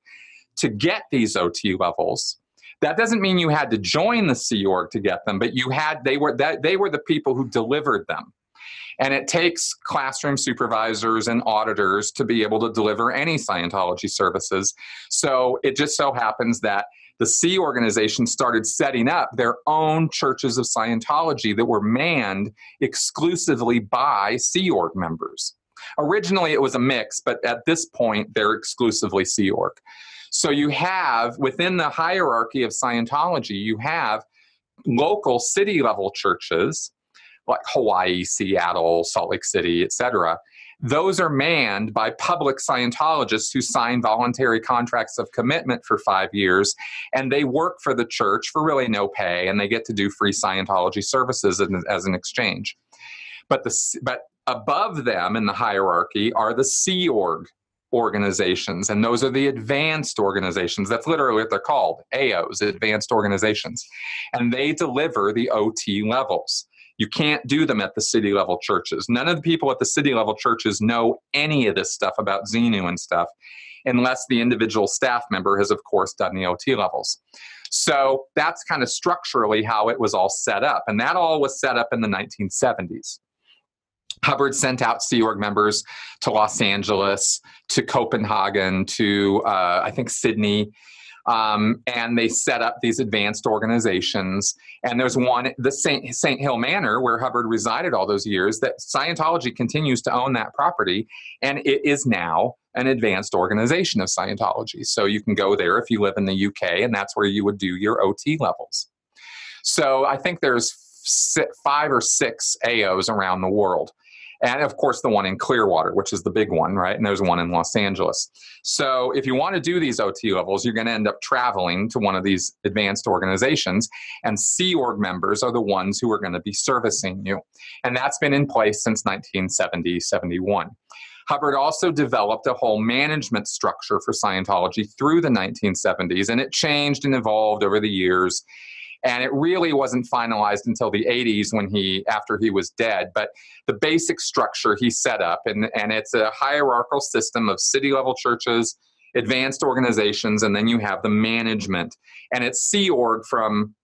to get these OT levels. That doesn't mean you had to join the Sea Org to get them, but they were the people who delivered them. And it takes classroom supervisors and auditors to be able to deliver any Scientology services. So it just so happens that the Sea Organization started setting up their own churches of Scientology that were manned exclusively by Sea Org members. Originally, it was a mix, but at this point, they're exclusively Sea Org. So you have, within the hierarchy of Scientology, you have local city-level churches, like Hawaii, Seattle, Salt Lake City, etc. Those are manned by public Scientologists who sign voluntary contracts of commitment for 5 years, and they work for the church for really no pay, and they get to do free Scientology services as an exchange. But above them in the hierarchy are the Sea Org organizations, and those are the advanced organizations. That's literally what they're called, AOs, advanced organizations. And they deliver the OT levels. You can't do them at the city level churches. None of the people at the city level churches know any of this stuff about Xenu and stuff, unless the individual staff member has, of course, done the OT levels. So that's kind of structurally how it was all set up. And that all was set up in the 1970s. Hubbard sent out Sea Org members to Los Angeles, to Copenhagen, to, I think, Sydney. And they set up these advanced organizations. And there's one, the St. Hill Manor, where Hubbard resided all those years, that Scientology continues to own that property. And it is now an advanced organization of Scientology. So you can go there if you live in the UK, and that's where you would do your OT levels. So I think there's 5 or 6 AOs around the world. And of course, the one in Clearwater, which is the big one, right? And there's one in Los Angeles. So if you want to do these OT levels, you're going to end up traveling to one of these advanced organizations. And Sea Org members are the ones who are going to be servicing you. And that's been in place since 1970, 71. Hubbard also developed a whole management structure for Scientology through the 1970s, and it changed and evolved over the years. And it really wasn't finalized until the 80s after he was dead. But the basic structure he set up, and it's a hierarchical system of city-level churches, advanced organizations, and then you have the management. And it's Sea Org from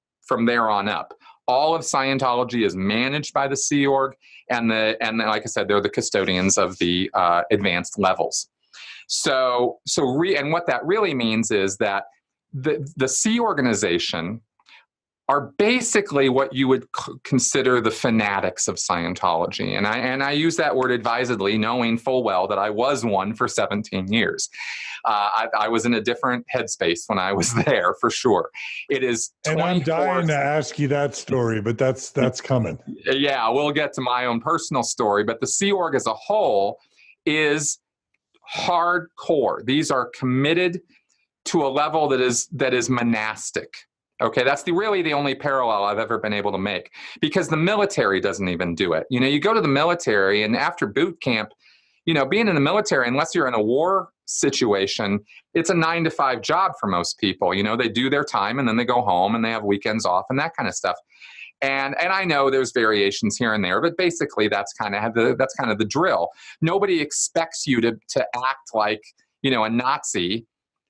there on up. All of Scientology is managed by the Sea Org, and like I said, they're the custodians of the advanced levels. And what that really means is that the Sea organization are basically what you would consider the fanatics of Scientology. And I use that word advisedly, knowing full well that I was one for 17 years. I was in a different headspace when I was there, for sure. It is 24. And I'm dying to ask you that story, but that's coming. Yeah, we'll get to my own personal story. But the Sea Org as a whole is hardcore. These are committed to a level that is monastic. Okay, that's really the only parallel I've ever been able to make, because the military doesn't even do it. You go to the military, and after boot camp, being in the military, unless you're in a war situation, it's a 9-to-5 job for most people. They do their time and then they go home and they have weekends off and that kind of stuff. And I know there's variations here and there, but basically that's kind of the drill. Nobody expects you to act like, a Nazi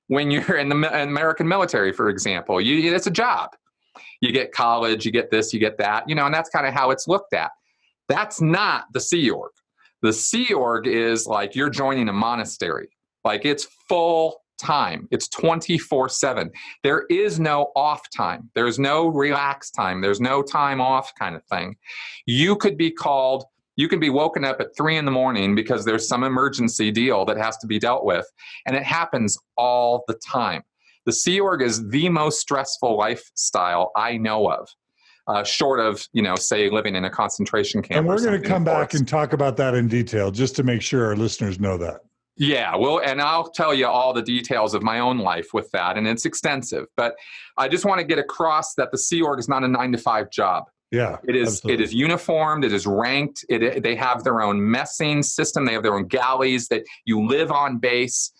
when you're in the American military, for example. It's a job. You get college, you get this, you get that, and that's kind of how it's looked at. That's not the Sea Org. The Sea Org is like you're joining a monastery. Like, it's full time. It's 24/7. There is no off time. There's no relax time. There's no time off kind of thing. You could be woken up at 3 a.m. because there's some emergency deal that has to be dealt with. And it happens all the time. The Sea Org is the most stressful lifestyle I know of, short of, say, living in a concentration camp. And we're going to come back and talk about that in detail, just to make sure our listeners know that. Yeah, well, and I'll tell you all the details of my own life with that, and it's extensive. But I just want to get across that the Sea Org is not a 9-to-5 job. Yeah, it is. Absolutely. It is uniformed. It is ranked. They have their own messing system. They have their own galleys that you live on base.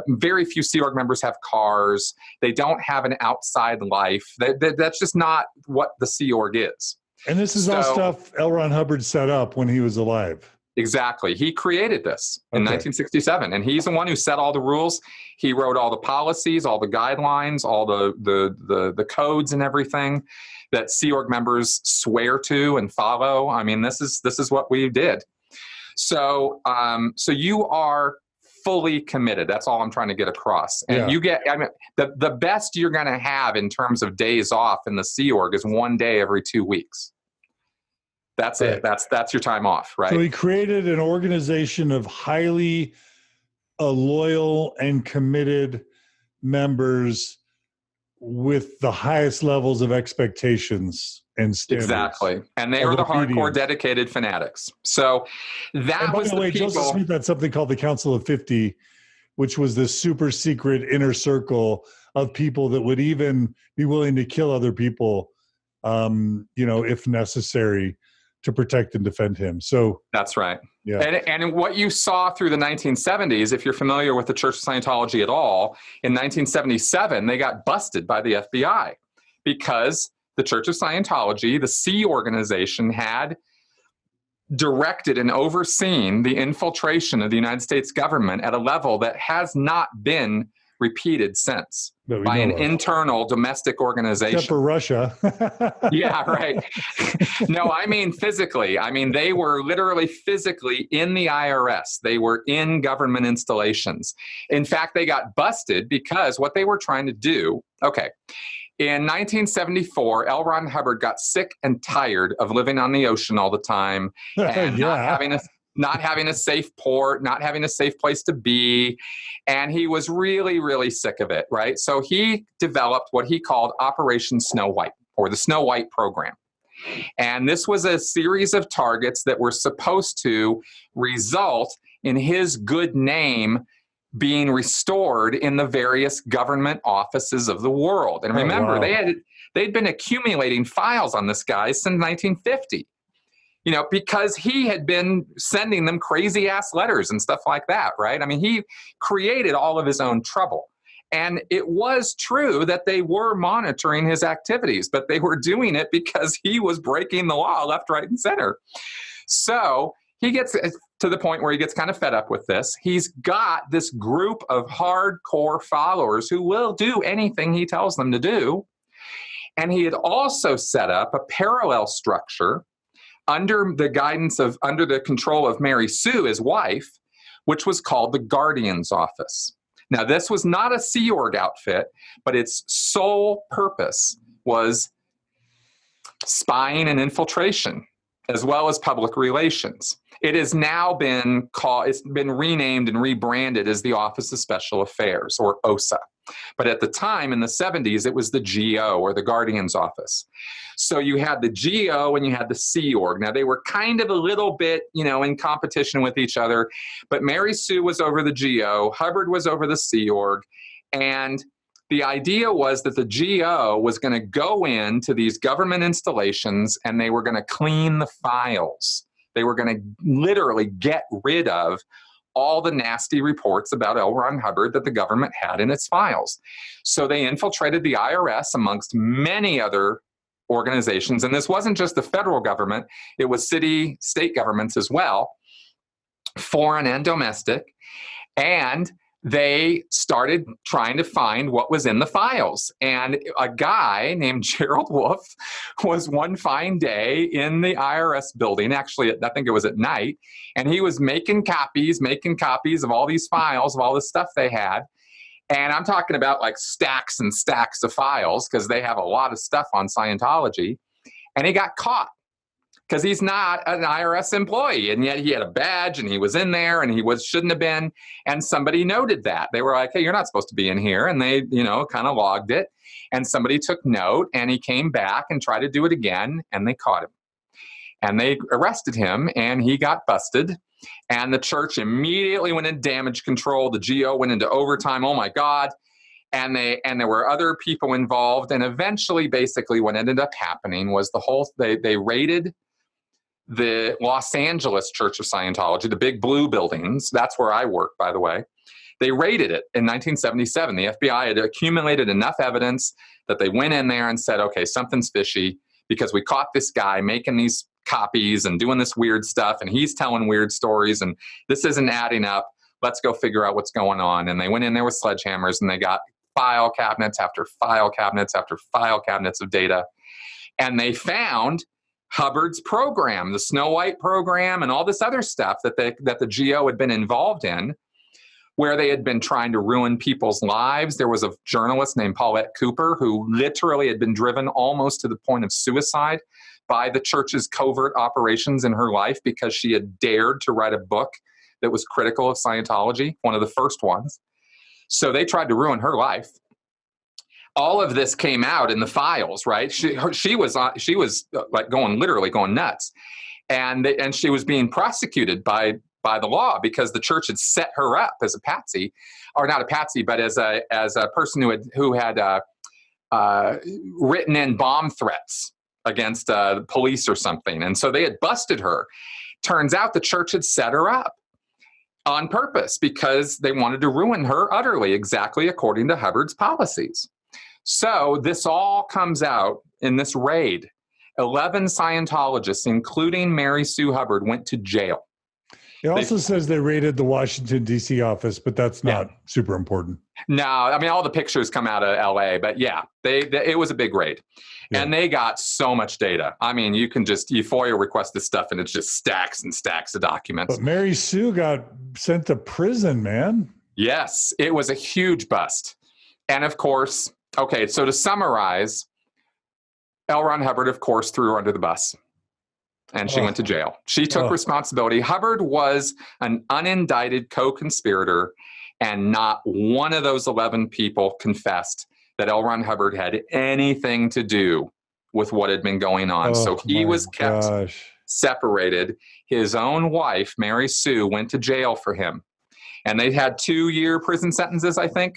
Very few Sea Org members have cars. They don't have an outside life. That's just not what the Sea Org is. And this is all stuff L. Ron Hubbard set up when he was alive. Exactly. He created this in 1967, and he's the one who set all the rules. He wrote all the policies, all the guidelines, all the codes and everything that Sea Org members swear to and follow. I mean, this is what we did. So you are fully committed. That's all I'm trying to get across. And you get, the best you're going to have in terms of days off in the Sea Org is 1 day every 2 weeks. That's it. That's your time off, right? So he created an organization of highly loyal and committed members with the highest levels of expectations and standards. Exactly. And they were the hardcore dedicated fanatics. So that was the people. Joseph Smith had something called the Council of 50, which was this super secret inner circle of people that would even be willing to kill other people, if necessary, to protect and defend him. So that's right. Yeah. And what you saw through the 1970s, if you're familiar with the Church of Scientology at all, in 1977, they got busted by the FBI because the Church of Scientology, the C organization, had directed and overseen the infiltration of the United States government at a level that has not been repeated since by an internal domestic organization. Except for Russia. Yeah, right. No, I mean physically. I mean, they were literally physically in the IRS. They were in government installations. In fact, they got busted because what they were trying to do, okay, in 1974, L. Ron Hubbard got sick and tired of living on the ocean all the time and not having a safe port, not having a safe place to be. And he was really, really sick of it, right? So he developed what he called Operation Snow White, or the Snow White program. And this was a series of targets that were supposed to result in his good name being restored in the various government offices of the world. And remember, they'd been accumulating files on this guy since 1950. You know, because he had been sending them crazy ass letters and stuff like that, right? I mean, he created all of his own trouble. And it was true that they were monitoring his activities, but they were doing it because he was breaking the law left, right, and center. So he gets to the point where he gets kind of fed up with this. He's got this group of hardcore followers who will do anything he tells them to do. And he had also set up a parallel structure under the control of Mary Sue, his wife, which was called the Guardian's Office. Now, this was not a Sea Org outfit, but its sole purpose was spying and infiltration, as well as public relations. It has now been renamed and rebranded as the Office of Special Affairs, or OSA. But at the time, in the 70s, it was the GO, or the Guardian's Office. So you had the GO and you had the Sea Org. Now, they were kind of a little bit, in competition with each other. But Mary Sue was over the GO, Hubbard was over the Sea Org, and the idea was that the GO was going to go into these government installations and they were going to clean the files. They were going to literally get rid of all the nasty reports about L. Ron Hubbard that the government had in its files. So they infiltrated the IRS amongst many other organizations. And this wasn't just the federal government. It was city, state governments as well, foreign and domestic. And they started trying to find what was in the files. And a guy named Gerald Wolf was one fine day in the IRS building. Actually, I think it was at night. And he was making copies of all these files, of all the stuff they had. And I'm talking about like stacks and stacks of files, because they have a lot of stuff on Scientology. And he got caught, because he's not an IRS employee, and yet he had a badge and he was in there and he shouldn't have been. And somebody noted that. They were like, hey, you're not supposed to be in here. And they, kind of logged it. And somebody took note, and he came back and tried to do it again, and they caught him. And they arrested him, and he got busted. And the church immediately went into damage control. The GO went into overtime. Oh my God. And there were other people involved. And eventually, basically, what ended up happening was they raided the Los Angeles Church of Scientology, the big blue buildings. That's where I work, by the way. They raided it in 1977. The FBI had accumulated enough evidence that they went in there and said, okay, something's fishy, because we caught this guy making these copies and doing this weird stuff, and he's telling weird stories, and this isn't adding up. Let's go figure out what's going on. And they went in there with sledgehammers, and they got file cabinets after file cabinets after file cabinets of data. And they found Hubbard's program, the Snow White program, and all this other stuff that the GO had been involved in, where they had been trying to ruin people's lives. There was a journalist named Paulette Cooper who literally had been driven almost to the point of suicide by the church's covert operations in her life, because she had dared to write a book that was critical of Scientology, one of the first ones. So they tried to ruin her life. All of this came out in the files, right? She was like literally going nuts, and she was being prosecuted by the law, because the church had set her up as a patsy, or not a patsy, but as a person who had written in bomb threats against police or something. And so they had busted her. Turns out the church had set her up on purpose because they wanted to ruin her utterly, exactly according to Hubbard's policies. So this all comes out in this raid. 11 Scientologists, including Mary Sue Hubbard, went to jail. It also says they raided the Washington, D.C. office, but that's not super important. No, I mean, all the pictures come out of L.A., but yeah, it was a big raid. Yeah. And they got so much data. I mean, you FOIA request this stuff, and it's just stacks and stacks of documents. But Mary Sue got sent to prison, man. Yes, it was a huge bust. And of course, okay, so to summarize, L. Ron Hubbard, of course, threw her under the bus. And she went to jail. She took responsibility. Hubbard was an unindicted co-conspirator, and not one of those 11 people confessed that L. Ron Hubbard had anything to do with what had been going on. So he was kept separated. His own wife, Mary Sue, went to jail for him. And they had 2-year prison sentences, I think.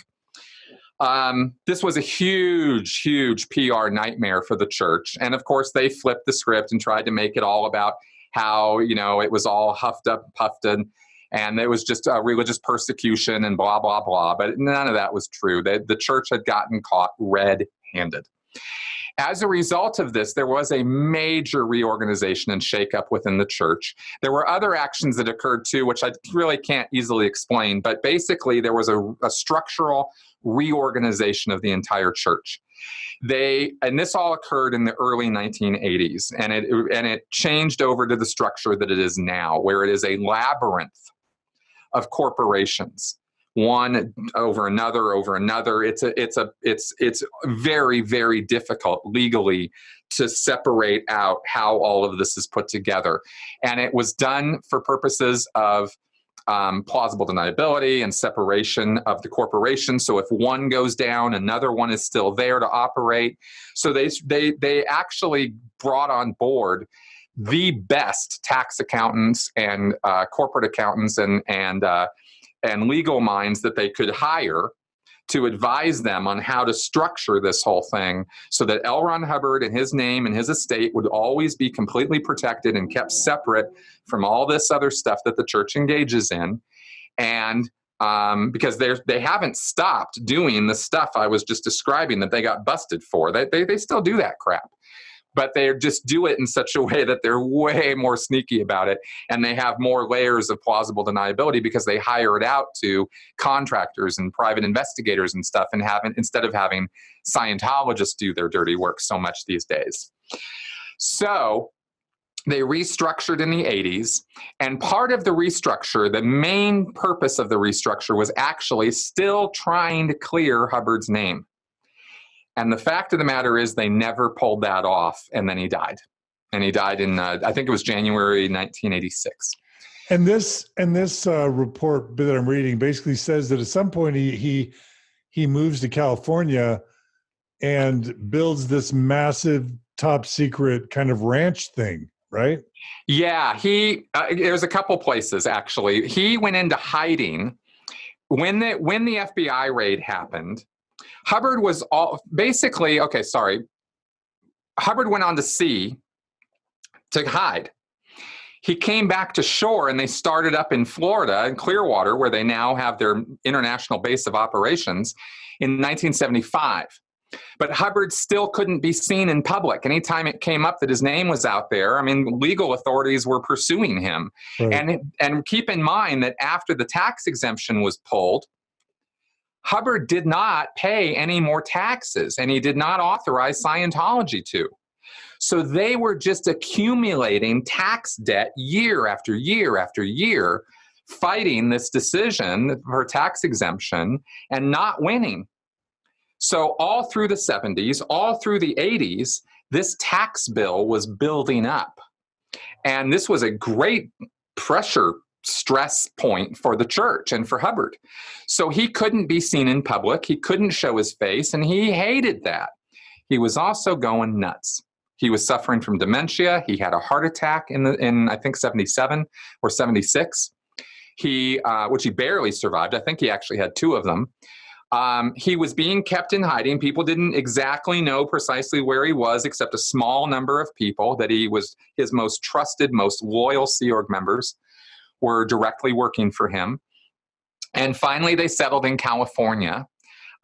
This was a huge, huge PR nightmare for the church. And of course, they flipped the script and tried to make it all about how, it was all huffed up, puffed in, and it was just religious persecution and blah, blah, blah. But none of that was true. The church had gotten caught red-handed. As a result of this, there was a major reorganization and shakeup within the church. There were other actions that occurred too, which I really can't easily explain. But basically, there was a structural reorganization of the entire church. And this all occurred in the early 1980s, and it changed over to the structure that it is now, where it is a labyrinth of corporations, one over another. It's very, very difficult legally to separate out how all of this is put together. And it was done for purposes of plausible deniability and separation of the corporation. So if one goes down, another one is still there to operate. So they actually brought on board the best tax accountants and corporate accountants and legal minds that they could hire to advise them on how to structure this whole thing so that L. Ron Hubbard and his name and his estate would always be completely protected and kept separate from all this other stuff that the church engages in. And because they haven't stopped doing the stuff I was just describing that they got busted for. They still do that crap. But they just do it in such a way that they're way more sneaky about it. And they have more layers of plausible deniability because they hire it out to contractors and private investigators and stuff, and instead of having Scientologists do their dirty work so much these days. So they restructured in the 80s. And part of the restructure, the main purpose of the restructure, was actually still trying to clear Hubbard's name. And the fact of the matter is they never pulled that off, and then he died. And he died in, I think it was January 1986. And this report that I'm reading basically says that at some point he moves to California and builds this massive top secret kind of ranch thing, right? Yeah, there's a couple places actually. He went into hiding when the FBI raid happened. Hubbard was Hubbard went on to sea to hide. He came back to shore, and they started up in Florida, in Clearwater, where they now have their international base of operations, in 1975. But Hubbard still couldn't be seen in public. Anytime it came up that his name was out there, I mean, legal authorities were pursuing him. Right. And keep in mind that after the tax exemption was pulled, Hubbard did not pay any more taxes, and he did not authorize Scientology to. So they were just accumulating tax debt year after year after year, fighting this decision for tax exemption and not winning. So all through the 70s, all through the 80s, this tax bill was building up. And this was a great stress point for the church and for Hubbard. So he couldn't be seen in public. He couldn't show his face, and he hated that. He was also going nuts. He was suffering from dementia. He had a heart attack in I think 77 or 76. Which he barely survived. I think he actually had 2 of them. He was being kept in hiding. People didn't exactly know precisely where he was, except a small number of people that he was his most trusted, most loyal Sea Org members were directly working for him. And finally, they settled in California,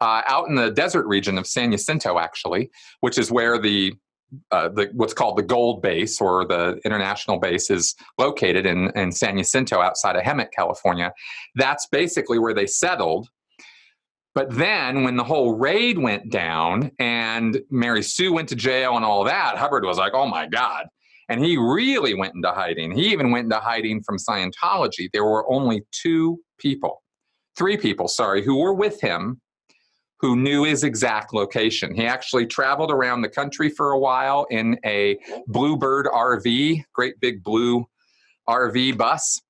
out in the desert region of San Jacinto, actually, which is where the what's called the Gold Base, or the international base, is located in San Jacinto outside of Hemet, California. That's basically where they settled. But then when the whole raid went down and Mary Sue went to jail and all that, Hubbard was like, oh my God. And he really went into hiding. He even went into hiding from Scientology. There were only three people, who were with him, who knew his exact location. He actually traveled around the country for a while in a Bluebird RV, great big blue RV bus.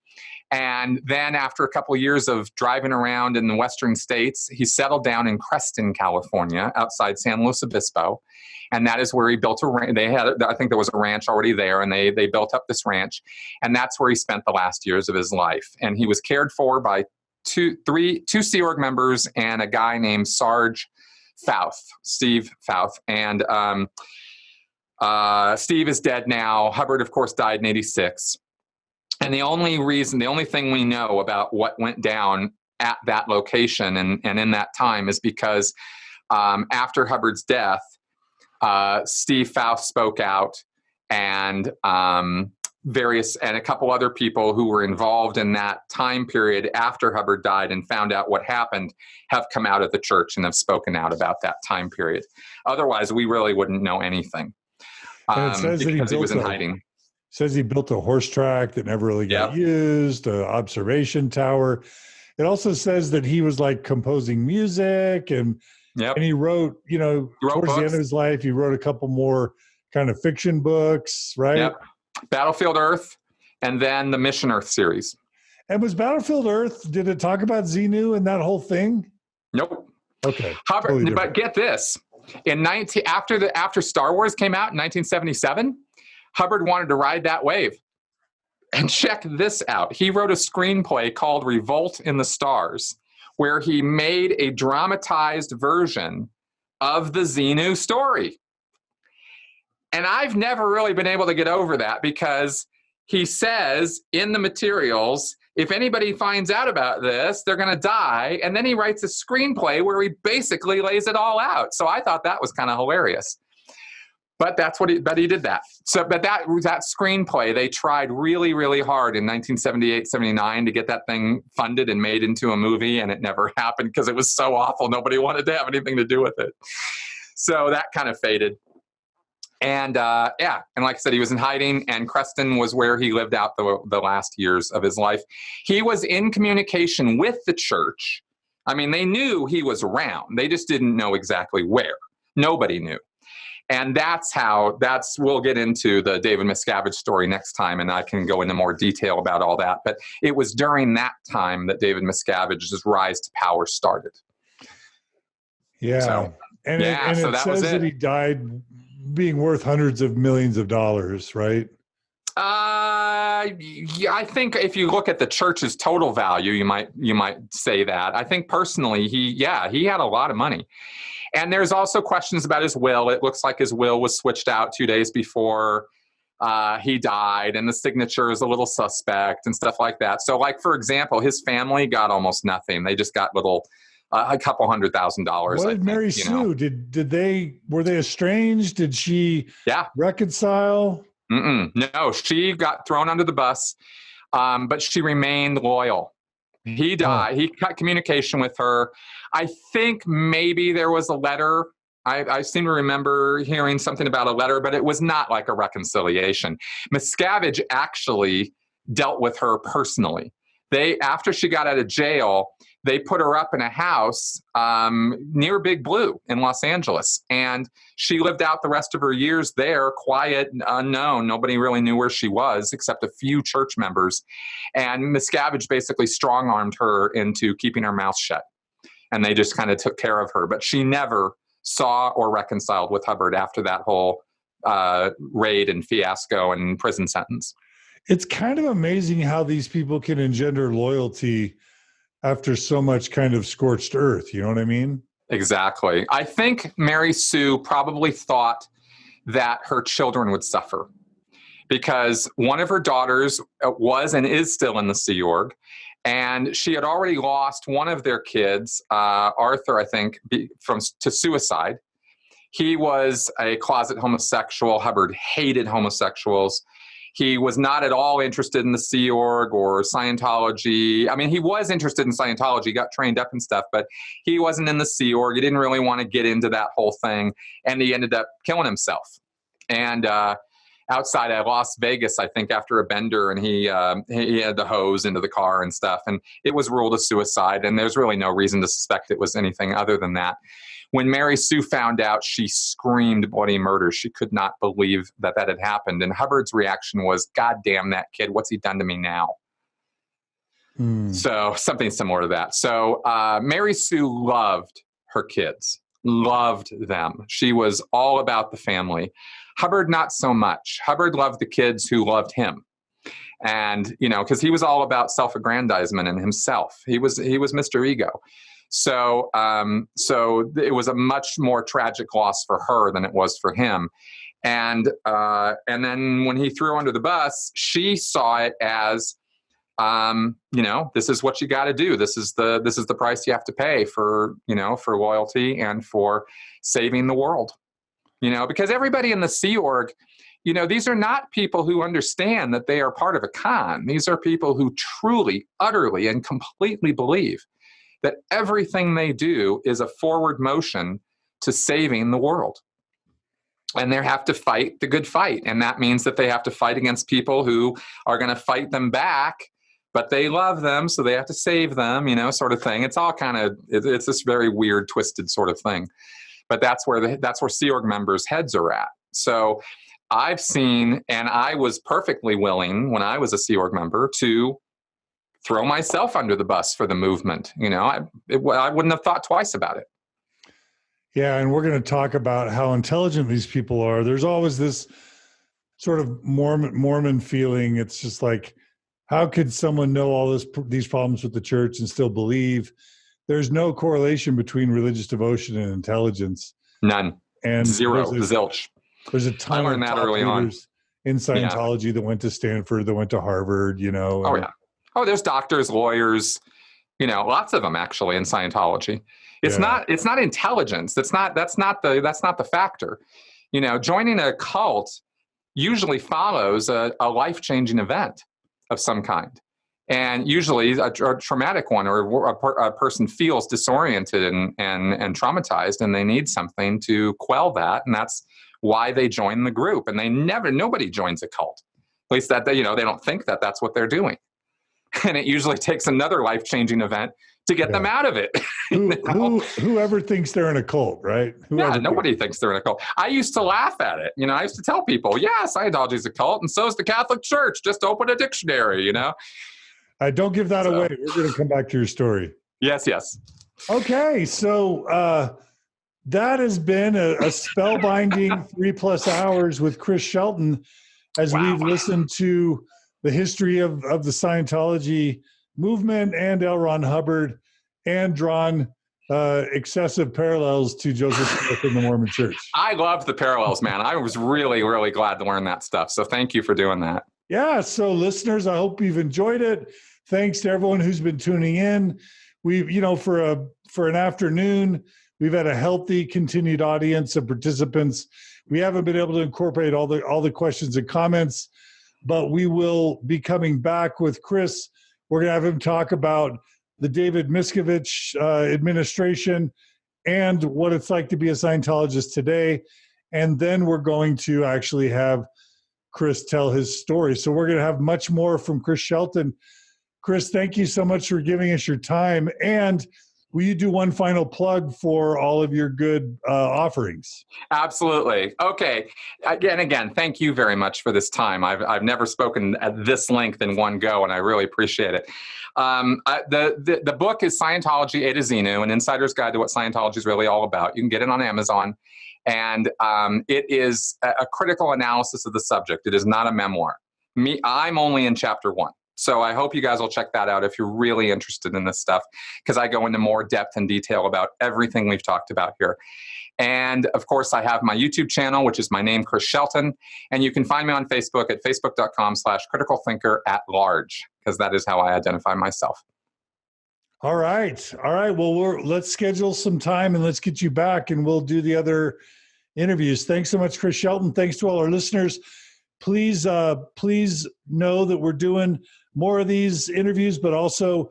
And then after a couple of years of driving around in the western states, he settled down in Creston, California, outside San Luis Obispo. And that is where he built a ranch. I think there was a ranch already there, and they built up this ranch. And that's where he spent the last years of his life. And he was cared for by two Sea Org members and a guy named Steve Fouth. And Steve is dead now. Hubbard, of course, died in 86. And the only thing we know about what went down at that location and in that time is because after Hubbard's death, Steve Fouth spoke out, and a couple other people who were involved in that time period after Hubbard died and found out what happened have come out of the church and have spoken out about that time period. Otherwise, we really wouldn't know anything because he was in hiding. Says he built a horse track that never really got used, an observation tower. It also says that he was like composing music and he wrote, towards the end of his life, he wrote a couple more kind of fiction books, right? Yep. Battlefield Earth and then the Mission Earth series. And was Battlefield Earth, did it talk about Xenu and that whole thing? Nope. Okay. Hubbard, totally, but get this. After Star Wars came out in 1977, Hubbard wanted to ride that wave. And check this out. He wrote a screenplay called Revolt in the Stars, where he made a dramatized version of the Xenu story. And I've never really been able to get over that, because he says in the materials, if anybody finds out about this, they're going to die. And then he writes a screenplay where he basically lays it all out. So I thought that was kind of hilarious. But he did that. So, but that screenplay, they tried really, really hard in 1978, 79 to get that thing funded and made into a movie, and it never happened because it was so awful. Nobody wanted to have anything to do with it. So that kind of faded. And and like I said, he was in hiding, and Creston was where he lived out the last years of his life. He was in communication with the church. I mean, they knew he was around. They just didn't know exactly where. Nobody knew. And we'll get into the David Miscavige story next time, and I can go into more detail about all that. But it was during that time that David Miscavige's rise to power started. Yeah. So, it says that he died being worth hundreds of millions of dollars, right? Yeah, I think if you look at the church's total value, you might say that. I think personally, he had a lot of money. And there's also questions about his will. It looks like his will was switched out 2 days before he died, and the signature is a little suspect and stuff like that. So, like, for example, his family got almost nothing. They just got a couple $100,000. What did Mary Sue? Were they estranged? Did she reconcile? No, she got thrown under the bus, but she remained loyal. He died. He cut communication with her. I think maybe there was a letter. I seem to remember hearing something about a letter, but it was not like a reconciliation. Miscavige actually dealt with her personally. After she got out of jail, they put her up in a house near Big Blue in Los Angeles. And she lived out the rest of her years there, quiet, unknown. Nobody really knew where she was except a few church members. And Miscavige basically strong-armed her into keeping her mouth shut. And they just kind of took care of her. But she never saw or reconciled with Hubbard after that whole raid and fiasco and prison sentence. It's kind of amazing how these people can engender loyalty after so much kind of scorched earth. You know what I mean? Exactly. I think Mary Sue probably thought that her children would suffer because one of her daughters was and is still in the Sea Org. And she had already lost one of their kids, Arthur, I think, to suicide. He was a closet homosexual. Hubbard hated homosexuals. He was not at all interested in the Sea Org or Scientology. I mean, he was interested in Scientology, got trained up and stuff, but he wasn't in the Sea Org. He didn't really want to get into that whole thing, and he ended up killing himself. And outside of Las Vegas, I think, after a bender, and he had the hose into the car and stuff, and it was ruled a suicide, and there's really no reason to suspect it was anything other than that. When Mary Sue found out, she screamed bloody murder. She could not believe that that had happened. And Hubbard's reaction was, God damn that kid, what's he done to me now? So something similar to that. So Mary Sue loved her kids, loved them. She was all about the family. Hubbard, not so much. Hubbard loved the kids who loved him. And, you know, because he was all about self-aggrandizement and himself. He was Mr. Ego. So it was a much more tragic loss for her than it was for him. And then when he threw her under the bus, she saw it as, you know, this is what you got to do. This is the price you have to pay for, you know, for loyalty and for saving the world, you know, because everybody in the Sea Org, you know, these are not people who understand that they are part of a con. These are people who truly, utterly, and completely believe that everything they do is a forward motion to saving the world. And they have to fight the good fight. And that means that they have to fight against people who are going to fight them back, but they love them, so they have to save them, you know, sort of thing. It's all kind of, it's this very weird, twisted sort of thing. But that's where Sea Org members' heads are at. So I've seen, and I was perfectly willing when I was a Sea Org member to throw myself under the bus for the movement. You know, I wouldn't have thought twice about it. Yeah, and we're going to talk about how intelligent these people are. There's always this sort of Mormon feeling. It's just like, how could someone know all these problems with the church and still believe? There's no correlation between religious devotion and intelligence. None. And zero. Zilch. There's a ton of top leaders in Scientology that went to Stanford, that went to Harvard, you know. Oh, yeah. Oh, there's doctors, lawyers, you know, lots of them actually in Scientology. It's not intelligence. That's not the factor. You know, joining a cult usually follows a life-changing event of some kind. And usually a traumatic one, or a person feels disoriented and traumatized, and they need something to quell that. And that's why they join the group. And nobody joins a cult. At least that, you know, they don't think that that's what they're doing. And it usually takes another life-changing event to get them out of it. Whoever thinks they're in a cult, right? Nobody thinks they're in a cult. I used to laugh at it. You know, I used to tell people, yeah, Scientology is a cult, and so is the Catholic Church. Just open a dictionary, you know? Don't give that away. We're going to come back to your story. Yes. Okay, so that has been a spellbinding 3+ hours with Chris Shelton as we've listened to the history of the Scientology movement and L. Ron Hubbard, and drawn excessive parallels to Joseph Smith in the Mormon Church. I loved the parallels, man. I was really, really glad to learn that stuff. So thank you for doing that. Yeah. So listeners, I hope you've enjoyed it. Thanks to everyone who's been tuning in. We've, you know, for an afternoon, we've had a healthy continued audience of participants. We haven't been able to incorporate all the questions and comments, but we will be coming back with Chris. We're going to have him talk about the David Miscavige administration and what it's like to be a Scientologist today. And then we're going to actually have Chris tell his story. So we're going to have much more from Chris Shelton. Chris, thank you so much for giving us your time. And will you do one final plug for all of your good offerings? Absolutely. Okay. Again, thank you very much for this time. I've never spoken at this length in one go, and I really appreciate it. The book is Scientology A to Xenu, an insider's guide to what Scientology is really all about. You can get it on Amazon, and it is a critical analysis of the subject. It is not a memoir. I'm only in chapter 1. So I hope you guys will check that out if you're really interested in this stuff, because I go into more depth and detail about everything we've talked about here. And of course, I have my YouTube channel, which is my name, Chris Shelton. And you can find me on Facebook at facebook.com/criticalthinkeratlarge, because that is how I identify myself. All right. All right. Well, let's schedule some time and let's get you back and we'll do the other interviews. Thanks so much, Chris Shelton. Thanks to all our listeners. Please know that we're doing more of these interviews, but also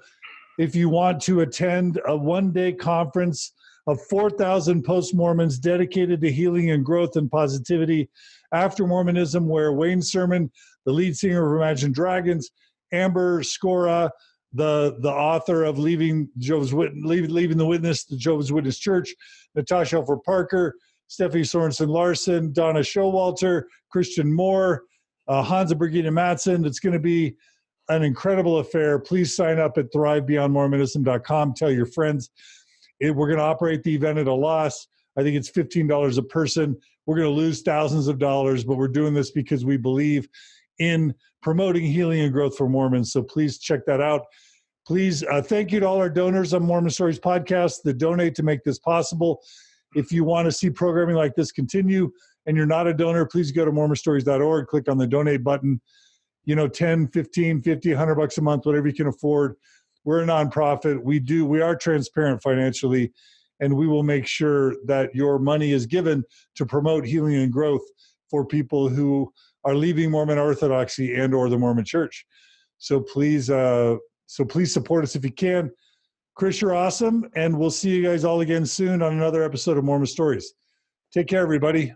if you want to attend a one-day conference of 4,000 post-Mormons dedicated to healing and growth and positivity after Mormonism, where Wayne Sermon, the lead singer of Imagine Dragons, Amber Scora, the author of Leaving the Witness, the Jehovah's Witness Church, Natasha Elford Parker, Stephanie Sorensen Larson, Donna Showalter, Christian Moore, Hansa Brigida Matson. It's going to be an incredible affair. Please sign up at thrivebeyondmormonism.com. Tell your friends. We're going to operate the event at a loss. I think it's $15 a person. We're going to lose thousands of dollars, but we're doing this because we believe in promoting healing and growth for Mormons. So please check that out. Please, thank you to all our donors on Mormon Stories podcast that donate to make this possible. If you want to see programming like this continue and you're not a donor, please go to mormonstories.org, click on the donate button. 10, 15, 50, $100 a month, whatever you can afford. We're a nonprofit. We are transparent financially, and we will make sure that your money is given to promote healing and growth for people who are leaving Mormon Orthodoxy and or the Mormon Church. So please support us if you can. Chris, you're awesome, and we'll see you guys all again soon on another episode of Mormon Stories. Take care, everybody.